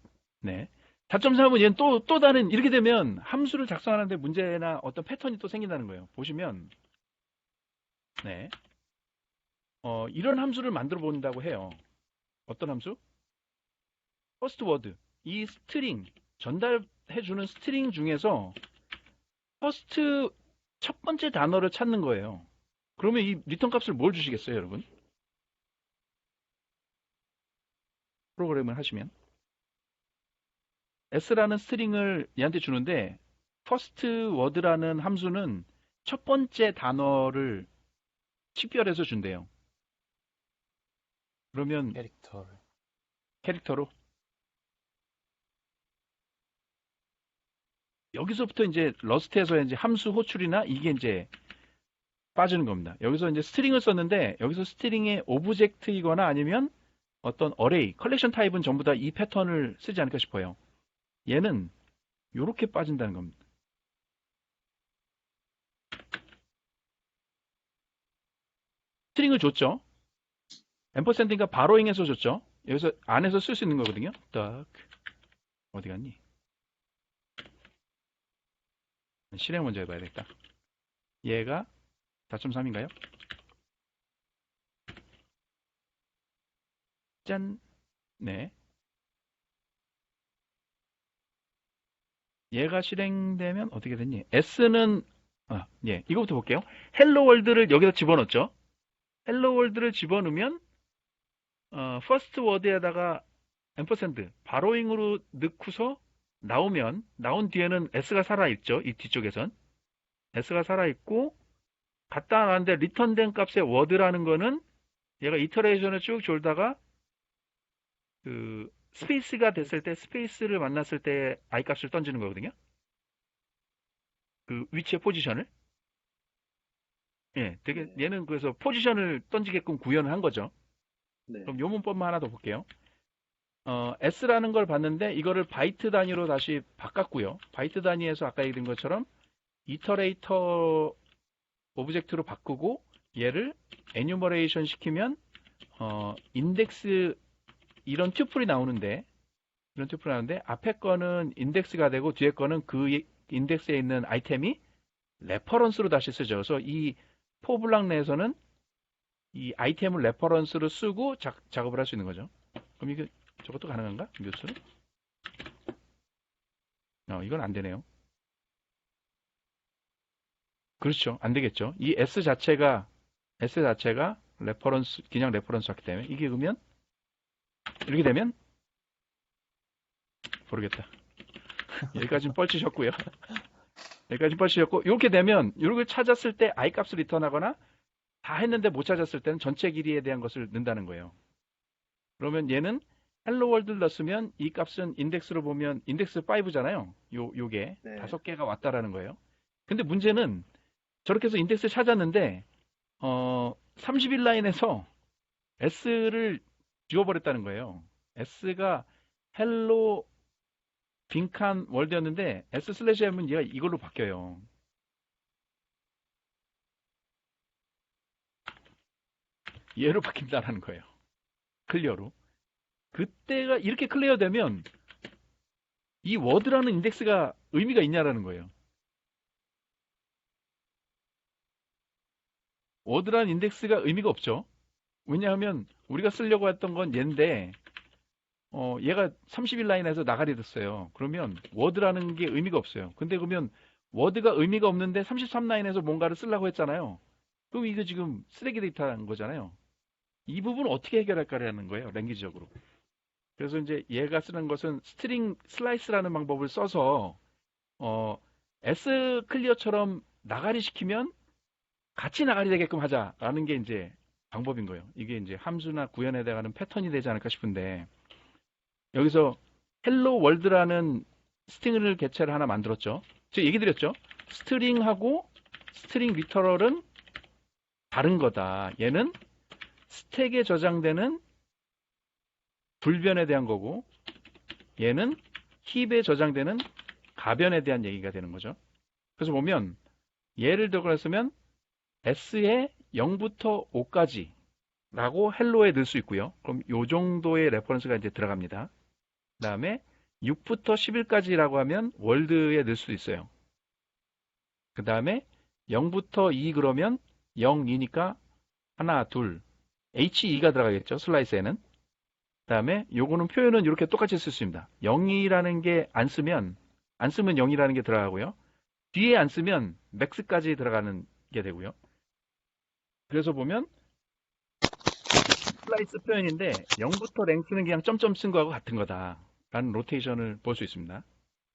네. 4.3은 얘는 또 다른, 이렇게 되면 함수를 작성하는데 문제나 어떤 패턴이 또 생긴다는 거예요. 보시면 네. 이런 함수를 만들어 본다고 해요. 어떤 함수? first word. 이 스트링, 전달해 주는 스트링 중에서 first 첫 번째 단어를 찾는 거예요. 그러면 이 리턴 값을 뭘 주시겠어요, 여러분? 프로그램을 하시면 s라는 스트링을 얘한테 주는데 first word라는 함수는 첫 번째 단어를 식별해서 준대요. 그러면 캐릭터로 여기서부터 이제 러스트에서 이제 함수 호출이나 이게 이제 빠지는 겁니다. 여기서 이제 스트링을 썼는데 여기서 스트링의 오브젝트이거나 아니면 어떤 어레이, 컬렉션 타입은 전부 다 이 패턴을 쓰지 않을까 싶어요. 얘는 이렇게 빠진다는 겁니다. 스트링을 줬죠. 앰퍼샌드가 바로잉해서 줬죠. 여기서 안에서 쓸 수 있는 거거든요. 딱 어디 갔니? 실행 먼저 해봐야겠다. 얘가 4.3인가요? 짠. 네. 얘가 실행되면 어떻게 됐니? S는 예, 이거부터 볼게요. 헬로 월드를 여기다 집어넣었죠. 헬로 월드를 집어넣으면 퍼스트 워드에다가 앰퍼샌드 바로잉으로 넣고서 나온 뒤에는 S가 살아있죠. 이 뒤쪽에선 S가 살아있고 갖다 놨는데 리턴된 값의 워드라는 거는 얘가 이터레이션을 쭉 졸다가 그 스페이스가 됐을 때 스페이스를 만났을 때 I 값을 던지는 거거든요. 그 위치의 포지션을. 예, 되게 얘는 그래서 포지션을 던지게끔 구현을 한 거죠. 네. 그럼 요 문법만 하나 더 볼게요. S라는 걸 봤는데 이거를 바이트 단위로 다시 바꿨고요. 바이트 단위에서 아까 얘기한 것처럼 이터레이터 오브젝트로 바꾸고 얘를 에뉴머레이션 시키면 인덱스 이런 튜플이 나오는데 앞에 거는 인덱스가 되고 뒤에 거는 그 인덱스에 있는 아이템이 레퍼런스로 다시 쓰죠. 그래서 이 포블락 내에서는 이 아이템을 레퍼런스로 쓰고 작업을 할 수 있는 거죠. 그럼 이게 저것도 가능한가? 뮤스로? 이건 안 되네요. 그렇죠. 안 되겠죠. 이 S 자체가 레퍼런스, 그냥 레퍼런스였기 때문에 이게 그러면 이렇게 되면 모르겠다. 여기까지는 뻘치셨고요. 이렇게 되면 이렇게 찾았을 때 I 값을 리턴하거나 다 했는데 못 찾았을 때는 전체 길이에 대한 것을 넣는다는 거예요. 그러면 얘는 헬로 월드를 넣었으면 이 값은 인덱스로 보면 인덱스 5잖아요. 요게 네. 5개가 왔다라는 거예요. 근데 문제는 저렇게 해서 인덱스를 찾았는데 31라인에서 S를 지워버렸다는 거예요. S가 헬로 빈칸 월드였는데 S 슬래시 M은 얘가 이걸로 바뀌어요. 얘로 바뀐다는 거예요. 클리어로. 그때가 이렇게 클리어 되면 이 워드라는 인덱스가 의미가 있냐라는 거예요. 워드라는 인덱스가 의미가 없죠. 왜냐하면 우리가 쓰려고 했던 건 얘인데 얘가 31라인에서 나가리 됐어요. 그러면 워드라는 게 의미가 없어요. 근데 그러면 워드가 의미가 없는데 33라인에서 뭔가를 쓰려고 했잖아요. 그럼 이거 지금 쓰레기 데이터라는 거잖아요. 이 부분을 어떻게 해결할까라는 거예요. 랭귀지적으로. 그래서 이제 얘가 쓰는 것은 스트링 슬라이스라는 방법을 써서 S 클리어처럼 나가리 시키면 같이 나가리 되게끔 하자라는 게 이제 방법인 거예요. 이게 이제 함수나 구현에 해당하는 패턴이 되지 않을까 싶은데 여기서 헬로 월드라는 스트링을 개체를 하나 만들었죠. 제가 얘기 드렸죠. 스트링하고 스트링 리터럴은 다른 거다. 얘는 스택에 저장되는 불변에 대한 거고 얘는 힙에 저장되는 가변에 대한 얘기가 되는 거죠. 그래서 보면 예를 들어서면 S에 0부터 5까지 라고 헬로에 넣을 수 있고요. 그럼 요 정도의 레퍼런스가 이제 들어갑니다. 그 다음에 6부터 11까지라고 하면 월드에 넣을 수도 있어요. 그 다음에 0부터 2 그러면 0, 2니까 하나, 둘, H2가 들어가겠죠. 슬라이스에는. 그 다음에 요거는 표현은 이렇게 똑같이 쓸 수 있습니다. 0이라는 게 안 쓰면 0이라는 게 들어가고요. 뒤에 안 쓰면 맥스까지 들어가는 게 되고요. 그래서 보면 슬라이스 표현인데 0부터 랭스는 그냥 점점 쓴 거하고 같은 거다라는 로테이션을 볼 수 있습니다.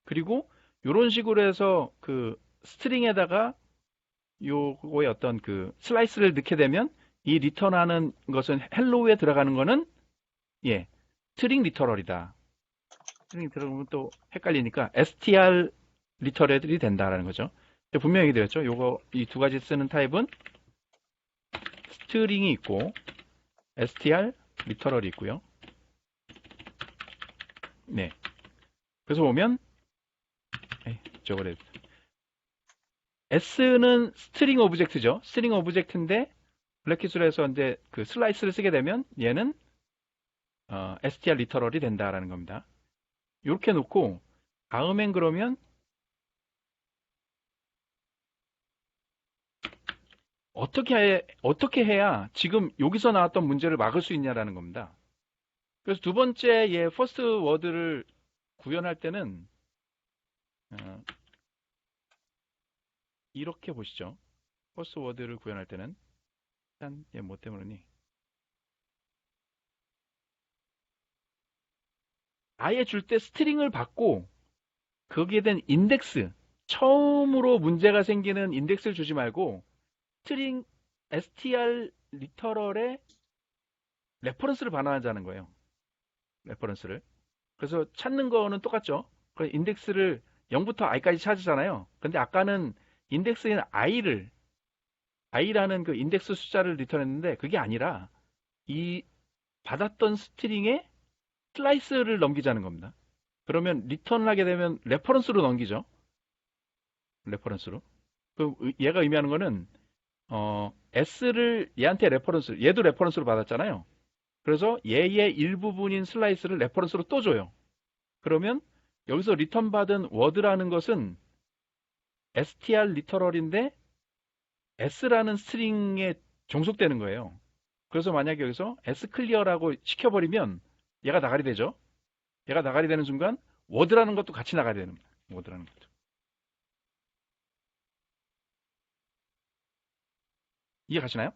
그리고 이런 식으로 해서 그 스트링에다가 요거의 어떤 그 슬라이스를 넣게 되면 이 리턴하는 것은 헬로우에 들어가는 거는 스트링 리터럴이다. 스트링 들어가면 또 헷갈리니까 str 리터럴이 된다라는 거죠. 분명히 얘기드렸죠. 요거 이 두 가지 쓰는 타입은 스트링이 있고 str 리터럴이 있고요. 네. 그래서 보면 저거래 S는 스트링 오브젝트죠. 스트링 오브젝트인데 블랙기술에서 이제 그 슬라이스를 쓰게 되면 얘는 str 리터럴이 된다라는 겁니다. 이렇게 놓고 다음엔 그러면 어떻게 해야 지금 여기서 나왔던 문제를 막을 수 있냐라는 겁니다. 그래서 두 번째 퍼스트 워드를 구현할 때는 이렇게 보시죠. 퍼스트 워드를 구현할 때는 일단 얘 뭐 때문이니? 아예 줄 때 스트링을 받고 거기에 대한 인덱스, 처음으로 문제가 생기는 인덱스를 주지 말고 스트링 str 리터럴에 레퍼런스를 반환하자는 거예요. 레퍼런스를. 그래서 찾는 거는 똑같죠. 그 인덱스를 0부터 i까지 찾으잖아요. 근데 아까는 인덱스인 i라는 그 인덱스 숫자를 리턴했는데 그게 아니라 이 받았던 스트링에 슬라이스를 넘기자는 겁니다. 그러면 리턴을 하게 되면 레퍼런스로 넘기죠. 레퍼런스로. 그럼 얘가 의미하는 거는 S를 얘한테 레퍼런스, 얘도 레퍼런스로 받았잖아요. 그래서 얘의 일부분인 슬라이스를 레퍼런스로 또 줘요. 그러면 여기서 리턴 받은 워드라는 것은 str 리터럴인데 S라는 스트링에 종속되는 거예요. 그래서 만약에 여기서 S 클리어라고 시켜버리면 얘가 나가리 되죠. 얘가 나가리 되는 순간 워드라는 것도 같이 나가리 되는 거예요. 워드라는 것도. 이해 가시나요?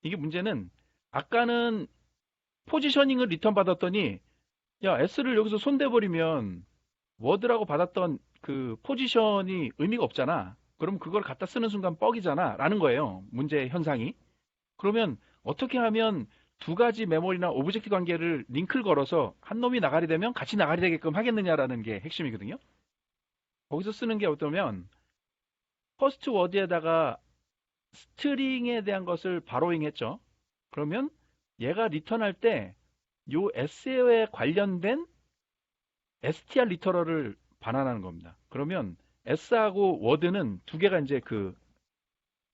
이게 문제는 아까는 포지셔닝을 리턴 받았더니 야 S를 여기서 손대버리면 워드라고 받았던 그 포지션이 의미가 없잖아. 그럼 그걸 갖다 쓰는 순간 뻑이잖아 라는 거예요. 문제 현상이. 그러면 어떻게 하면 두 가지 메모리나 오브젝트 관계를 링크를 걸어서 한 놈이 나가리 되면 같이 나가리 되게끔 하겠느냐라는 게 핵심이거든요. 거기서 쓰는 게 어떠면 퍼스트 워드에다가 스트링에 대한 것을 바로잉 했죠. 그러면 얘가 리턴할 때 요 S에 관련된 str 리터럴을 반환하는 겁니다. 그러면 S하고 워드는 두 개가 이제 그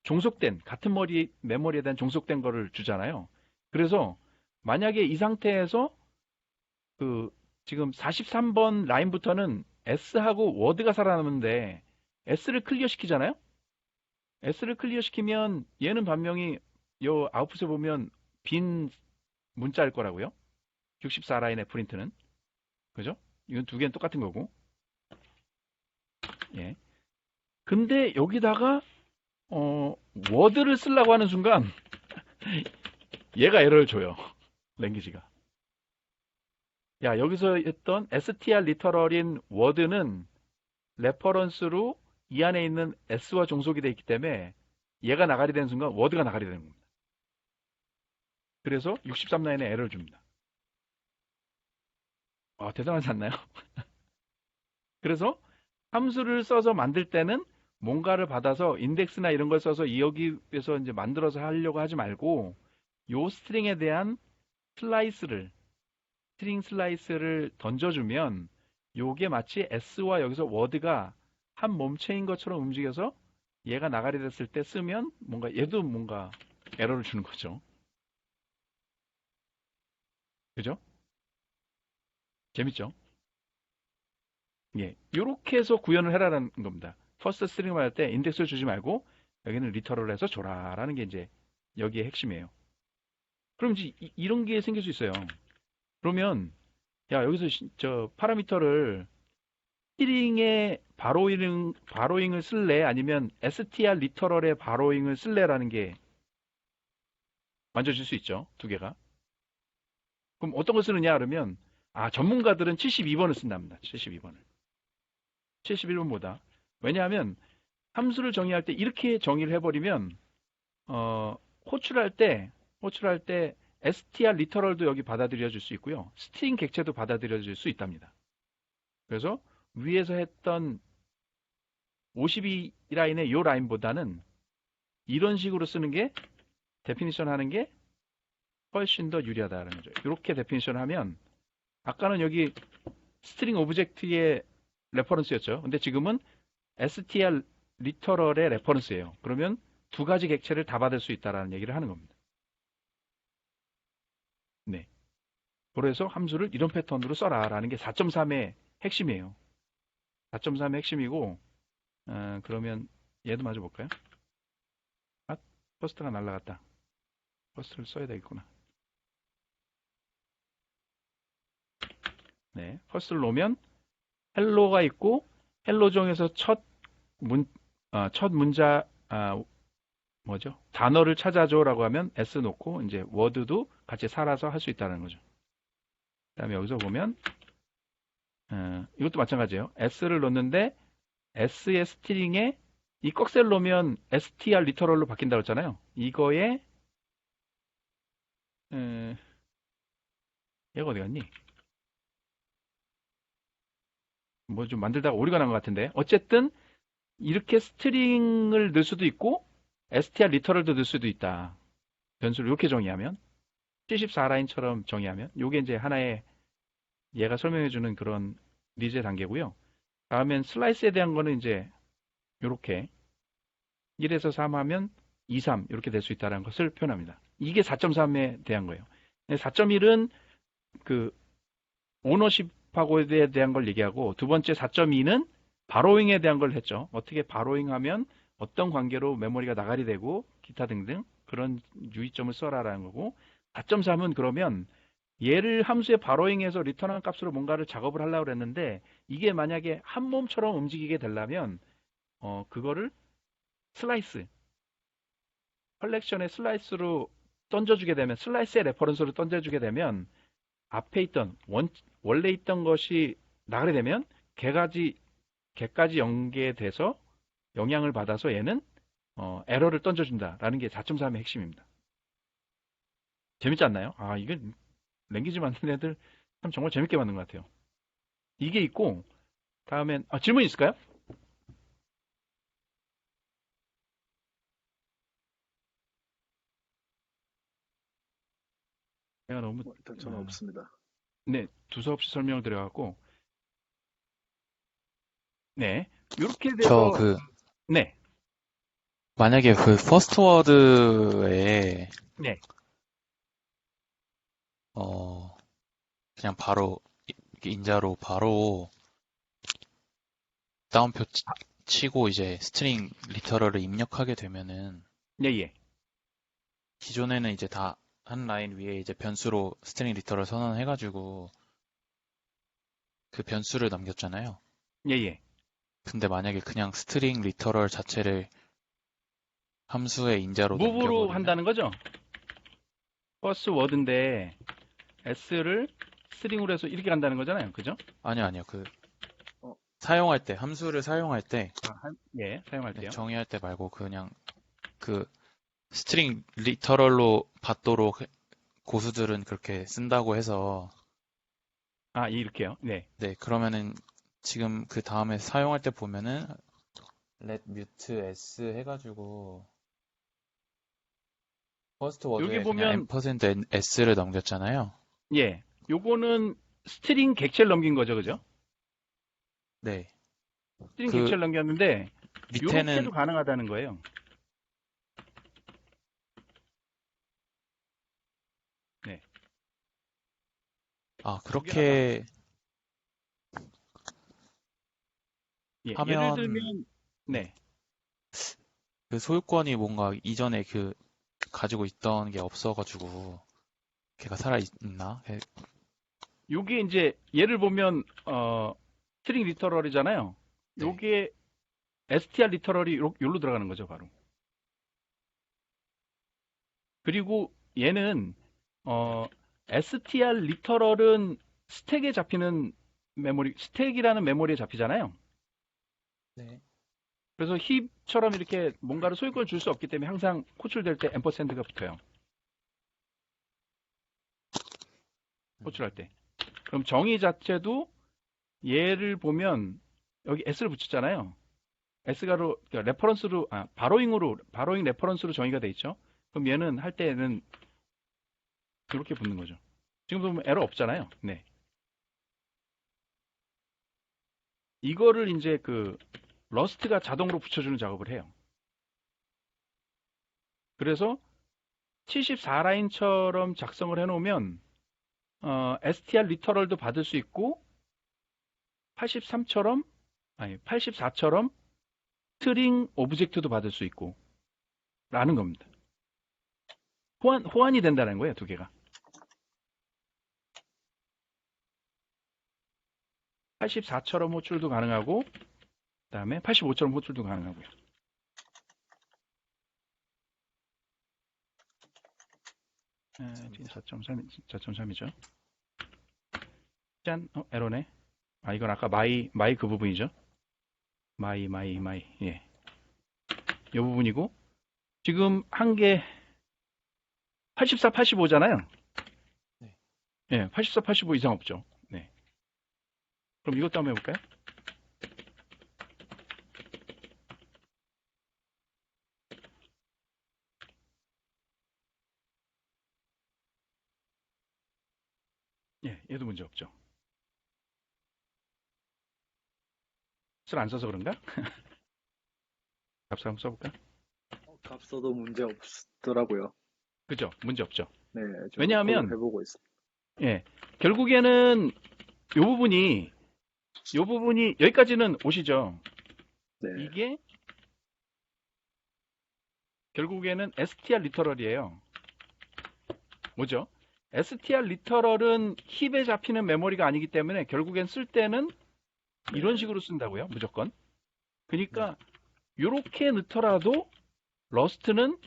종속된 같은 메모리에 대한 종속된 거를 주잖아요. 그래서 만약에 이 상태에서 그 지금 43번 라인부터는 S하고 워드가 살아남는데 S를 클리어 시키잖아요. S를 클리어 시키면 얘는 분명히 요 아웃풋에 보면 빈 문자일 거라고요. 64라인의 프린트는. 그죠? 이건 두 개는 똑같은 거고. 예. 근데 여기다가 워드를 쓰려고 하는 순간 얘가 에러를 줘요. 랭귀지가. 야, 여기서 했던 str 리터럴인 워드는 레퍼런스로 이 안에 있는 s와 종속이 되어 있기 때문에 얘가 나가리 되는 순간 워드가 나가리 되는 겁니다. 그래서 63라인에 에러를 줍니다. 대단하지 않나요? 그래서 함수를 써서 만들 때는 뭔가를 받아서 인덱스나 이런 걸 써서 여기에서 이제 만들어서 하려고 하지 말고 요 스트링에 대한 스트링 슬라이스를 던져주면 요게 마치 s와 여기서 워드가 한 몸체인 것처럼 움직여서 얘가 나가리 됐을 때 쓰면 얘도 뭔가 에러를 주는 거죠. 그죠? 재밌죠? 예, 요렇게 해서 구현을 해라라는 겁니다. 퍼스트 스트링을 할 때 인덱스를 주지 말고 여기는 리터럴 해서 줘라라는 게 이제 여기의 핵심이에요. 그럼 이제 이런 게 생길 수 있어요. 그러면 야, 여기서 저 파라미터를 스트링의 바로잉을 쓸래? 아니면 str 리터럴의 바로잉을 쓸래라는 게 만져질 수 있죠. 두 개가. 그럼 어떤 걸 쓰느냐 그러면 전문가들은 72번을 쓴답니다. 72번을. 71번보다. 왜냐하면 함수를 정의할 때 이렇게 정의를 해버리면 호출할 때 str 리터럴도 여기 받아들여질 수 있고요. 스트링 객체도 받아들여질 수 있답니다. 그래서 위에서 했던 52라인의 이 라인보다는 이런 식으로 쓰는 게 데피니션 하는 게 훨씬 더 유리하다는 거죠. 이렇게 데피니션 하면 아까는 여기 스트링 오브젝트의 레퍼런스였죠. 근데 지금은 str 리터럴의 레퍼런스예요. 그러면 두 가지 객체를 다 받을 수 있다는 얘기를 하는 겁니다. 네. 그래서 함수를 이런 패턴으로 써라라는 게 4.3의 핵심이에요. 4.3의 핵심이고 그러면 얘도 마저 볼까요? 퍼스트가 날라갔다. 퍼스트를 써야 되겠구나. 네, 퍼스트를 놓으면 헬로가 있고 헬로 중에서 첫 문자 단어를 찾아줘라고 하면 s 놓고 이제 워드도 같이 살아서 할 수 있다는 거죠. 그다음에 여기서 보면 이것도 마찬가지예요. s를 넣는데 s의 스트링에 이 꺽쇠를 놓으면 str 리터럴로 바뀐다고 했잖아요. 이거에 얘가 어디 갔니? 뭐 좀 만들다가 오류가 난 것 같은데 어쨌든 이렇게 스트링을 넣을 수도 있고 str 리터럴도 넣을 수도 있다. 변수를 이렇게 정의하면 74라인처럼 정의하면 이게 이제 하나의 얘가 설명해주는 그런 리즈의 단계고요. 다음엔 슬라이스에 대한 거는 이제 이렇게 1에서 3 하면 2, 3 이렇게 될 수 있다는 것을 표현합니다. 이게 4.3에 대한 거예요. 4.1은 그 오너십하고에 대한 걸 얘기하고 두 번째 4.2는 바로잉에 대한 걸 했죠. 어떻게 바로잉하면 어떤 관계로 메모리가 나가리 되고 기타 등등 그런 유의점을 써라라는 거고 4.3은 그러면 얘를 함수에 바로잉해서 리턴한 값으로 뭔가를 작업을 하려고 했는데 이게 만약에 한 몸처럼 움직이게 되려면 그거를 슬라이스 컬렉션의 슬라이스로 던져주게 되면 슬라이스의 레퍼런스로 던져주게 되면 앞에 있던 원래 있던 것이 나가게 되면 개까지 연계돼서 영향을 받아서 얘는 에러를 던져준다라는 게 4.3의 핵심입니다. 재밌지 않나요? 이게 랭귀지 만드는 애들 참 정말 재밌게 만든 것 같아요. 이게 있고 다음엔 질문 있을까요? 제가 너무 일단 저는 없습니다. 네, 두서없이 설명을 드려갖고 네, 이렇게 돼서 네, 만약에 그 퍼스트 워드에 네, 그냥 바로 인자로 바로 다운표 치고 이제 스트링 리터럴을 입력하게 되면은 예. 기존에는 이제 다 한 라인 위에 이제 변수로 스트링 리터럴 선언해가지고 그 변수를 남겼잖아요. 예. 근데 만약에 그냥 스트링 리터럴 자체를 함수의 인자로 무브로 넘겨버리면 한다는 거죠? 버스워드인데 s를 스트링으로 해서 이렇게 간다는 거잖아요. 그죠? 아니요. 그 어, 사용할 때 함수를 사용할 때 예, 사용할 때요. 정의할 때 말고 그냥 그 스트링 리터럴로 받도록 고수들은 그렇게 쓴다고 해서 아, 이렇게요. 네. 네, 그러면은 지금 그 다음에 사용할 때 보면은 let mute s 해가지고 퍼스트 여기 워드에 그냥 보면 %s를 넘겼잖아요. 예, 요거는 스트링 객체를 넘긴 거죠, 그죠? 네, 스트링 그 객체를 넘겼는데 밑에는 요렇게도 가능하다는 거예요. 네, 두 개나 그렇게 예, 예를 하면 들면 네, 네, 그 소유권이 뭔가 이전에 그 가지고 있던 게 없어가지고 걔가 살아 있나? 요게 이제 예를 보면 스트링 리터럴이잖아요. 네, 요게 str 리터럴이 요로 들어가는 거죠, 바로. 그리고 얘는 str 리터럴은 스택에 잡히는 메모리, 스택이라는 메모리에 잡히잖아요. 네, 그래서 힙처럼 이렇게 뭔가를 소유권을 줄 수 없기 때문에 항상 호출될 때 앰퍼샌드가 붙어요. 호출할 때. 그럼 정의 자체도 얘를 보면 여기 s를 붙였잖아요. s가로 그러니까 레퍼런스로 바로잉 레퍼런스로 정의가 돼 있죠. 그럼 얘는 할 때는 이렇게 붙는 거죠. 지금 보면 에러 없잖아요. 네. 이거를 이제 그 러스트가 자동으로 붙여주는 작업을 해요. 그래서 74라인처럼 작성을 해놓으면 str 리터럴도 받을 수 있고 84처럼 스트링 오브젝트도 받을 수 있고 라는 겁니다. 호환이 된다는 거예요, 두 개가. 84처럼 호출도 가능하고 그다음에 85처럼 호출도 가능하고요. 지금 4.3이죠. 짠, 에러네. 이건 아까 마이 그 부분이죠. 마이. 예. 이 부분이고 지금 한 개 84, 85잖아요. 네. 예, 84, 85 이상 없죠. 네. 그럼 이것도 한번 해볼까요? 예, 얘도 문제 없죠. 값을 안 써서 그런가? 값을 한번 써볼까? 값 써도 문제 없더라고요. 그죠? 문제 없죠. 네, 저 왜냐하면 그거 해보고 있어요. 예, 결국에는 이 부분이 여기까지는 오시죠. 네, 이게 결국에는 str 리터럴이에요. 뭐죠? str 리터럴은 힙에 잡히는 메모리가 아니기 때문에 결국엔 쓸 때는 이런 식으로 쓴다고요, 무조건. 그러니까 이렇게 넣더라도 러스트는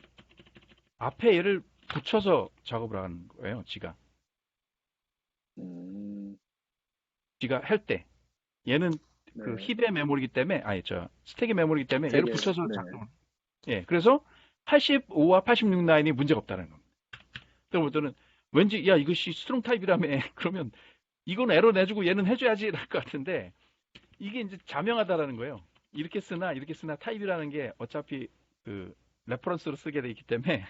앞에 얘를 붙여서 작업을 하는 거예요, 지가 할 때. 얘는 그 네, 힙의 메모리이기 때문에, 스택의 메모리이기 때문에 얘를 되게, 붙여서 네, 작동을. 예, 그래서 85와 86 라인이 문제가 없다는 겁니다. 그때부터는 왠지 야 이것이 스트롱 타입이라며 그러면 이건 에러 내주고 얘는 해줘야지 랄 것 같은데 이게 이제 자명하다라는 거예요. 이렇게 쓰나 타입이라는 게 어차피 그 레퍼런스로 쓰게 돼 있기 때문에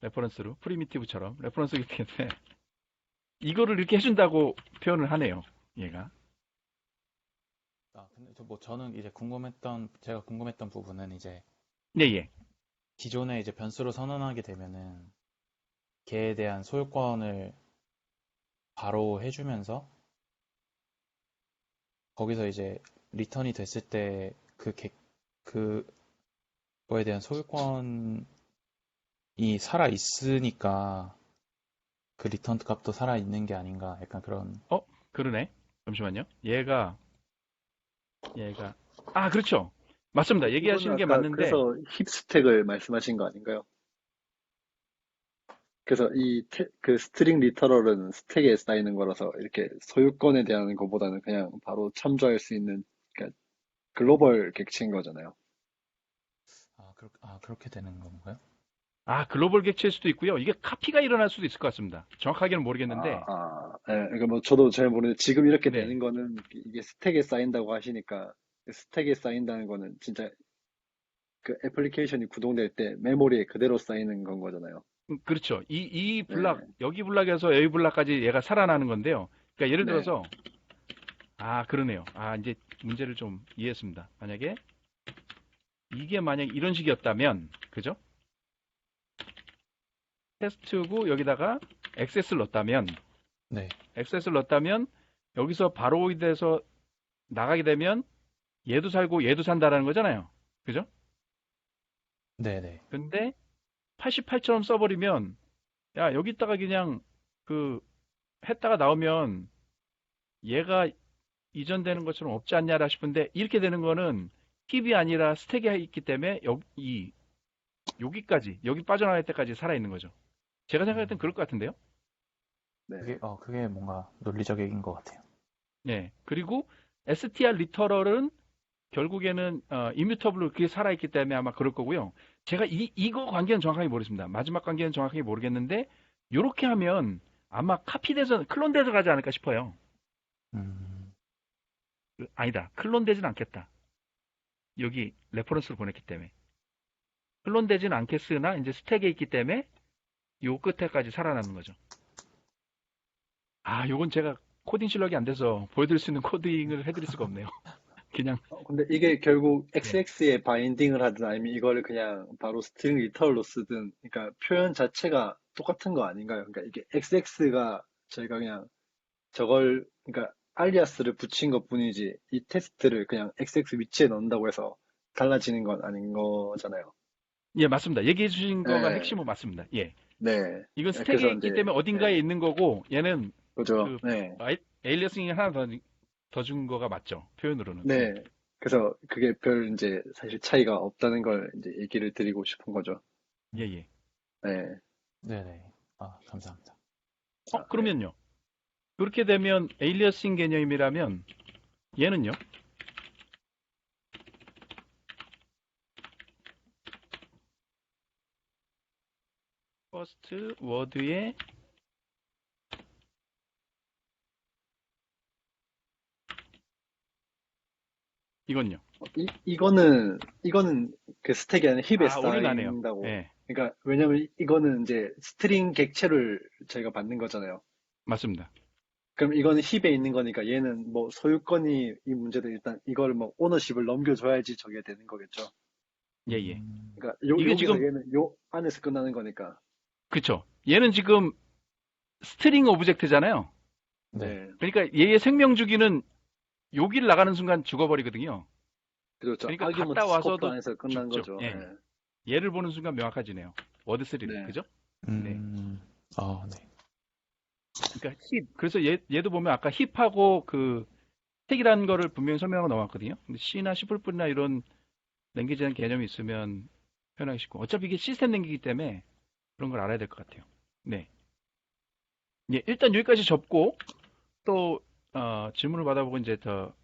레퍼런스로 프리미티브처럼 레퍼런스이기 때문에 이거를 이렇게 해준다고 표현을 하네요. 얘가. 근데 저는 이제 제가 궁금했던 부분은 이제 네, 예. 기존에 이제 변수로 선언하게 되면은 걔에 대한 소유권을 바로 해주면서 거기서 이제 리턴이 됐을 때 그거에 대한 소유권이 살아 있으니까 그 리턴 값도 살아 있는 게 아닌가 약간 그런. 그러네. 잠시만요. 얘가 그렇죠. 맞습니다. 얘기하시는 이거는 게 아까 맞는데, 그래서 힙스택을 말씀하신 거 아닌가요? 그래서 그 스트링 리터럴은 스택에 쌓이는 거라서 이렇게 소유권에 대한 것보다는 그냥 바로 참조할 수 있는 그러니까 글로벌 객체인 거잖아요. 그렇게 되는 건가요? 글로벌 객체일 수도 있고요. 이게 카피가 일어날 수도 있을 것 같습니다. 정확하게는 아, 모르겠는데, 예, 그러니까 뭐 저도 잘 모르는데 지금 이렇게 네. 되는 거는 이게 스택에 쌓인다고 하시니까 스택에 쌓인다는 거는 진짜 그 애플리케이션이 구동될 때 메모리에 그대로 쌓이는 건 거잖아요. 그렇죠. 이 블락, 네, 여기 블락에서 여기 블락까지 얘가 살아나는 건데요. 그러니까 예를 네, 들어서, 그러네요. 이제 문제를 좀 이해했습니다. 만약에, 이게 만약 이런 식이었다면, 그죠? 테스트고 여기다가 액세스를 넣었다면, 네. 여기서 바로 돼서 나가게 되면 얘도 살고 얘도 산다라는 거잖아요. 그죠? 네네. 근데 88처럼 써버리면 야 여기다가 그냥 그 했다가 나오면 얘가 이전되는 것처럼 없지 않냐라 싶은데 이렇게 되는 거는 힙이 아니라 스택이 있기 때문에 여기까지 여기 빠져나갈 때까지 살아있는 거죠. 제가 생각할 땐 음, 그럴 것 같은데요. 네, 그게 뭔가 논리적인 것 같아요. 네. 그리고 str 리터럴은 결국에는 이뮤터블로 그게 살아있기 때문에 아마 그럴 거고요. 제가 이거 관계는 정확하게 모르겠습니다. 마지막 관계는 정확하게 모르겠는데 이렇게 하면 아마 카피돼서 클론돼서 가지 않을까 싶어요. 음, 아니다. 클론되진 않겠다. 여기 레퍼런스를 보냈기 때문에. 클론되진 않겠으나 이제 스택에 있기 때문에 요 끝에까지 살아나는 거죠. 요건 제가 코딩 실력이 안 돼서 보여드릴 수 있는 코딩을 해드릴 수가 없네요. 그냥 근데 이게 결국 네. XX에 바인딩을 하든 아니면 이거를 그냥 바로 스트링 리터럴로 쓰든, 그러니까 표현 자체가 똑같은 거 아닌가요? 그러니까 이게 XX가 저희가 그냥 그러니까 알리아스를 붙인 것 뿐이지 이 테스트를 그냥 XX 위치에 넣는다고 해서 달라지는 건 아닌 거잖아요. 예, 맞습니다. 얘기해 주신 거가 네, 핵심은 맞습니다. 예. 네. 이건 스택에 그래서 있기 이제, 때문에 어딘가에 네, 있는 거고 얘는 그죠. 그 네, 에일리어싱이 하나 더 준 거가 맞죠. 표현으로는. 예. 네. 그래서 그게 별 이제 사실 차이가 없다는 걸 이제 얘기를 드리고 싶은 거죠. 예, 예. 네. 네네. 감사합니다. 네. 그러면요. 그렇게 되면 에일리어싱 개념이라면 얘는요. 퍼스트 워드의 이건요. 이거는 그 스택이 아니라 힙에 올인하네요. 쌓인다고. 예. 그러니까, 왜냐면 이거는 이제 스트링 객체를 저희가 받는 거잖아요. 맞습니다. 그럼 이거는 힙에 있는 거니까 얘는 뭐 소유권이 이 문제도 일단 이걸 뭐 오너십을 넘겨줘야지 저게 되는 거겠죠. 예, 예. 음, 그러니까 이게 여기서 지금 얘는 요 안에서 끝나는 거니까. 그쵸. 얘는 지금 스트링 오브젝트잖아요. 네. 네. 그러니까 얘의 생명 주기는 여기를 나가는 순간 죽어버리거든요. 그렇죠. 그러니까 아규먼트 갔다 스코프 와서도 안에서 끝난 죽죠. 거죠. 예. 예. 얘를 보는 순간 명확해지네요. 워드 3를. 네. 그죠? 네. 음, 네. 그러니까 힙. 그래서 얘도 보면 아까 힙하고 그 스택이라는 거를 분명히 설명하고 나왔거든요. 근데 C나 C++이나 이런 랭귀지라는 개념이 있으면 표현하기 쉽고 어차피 이게 시스템 랭귀지이기 때문에 그런 걸 알아야 될 것 같아요. 네. 예, 일단 여기까지 접고 또 질문을 받아보고 이제 더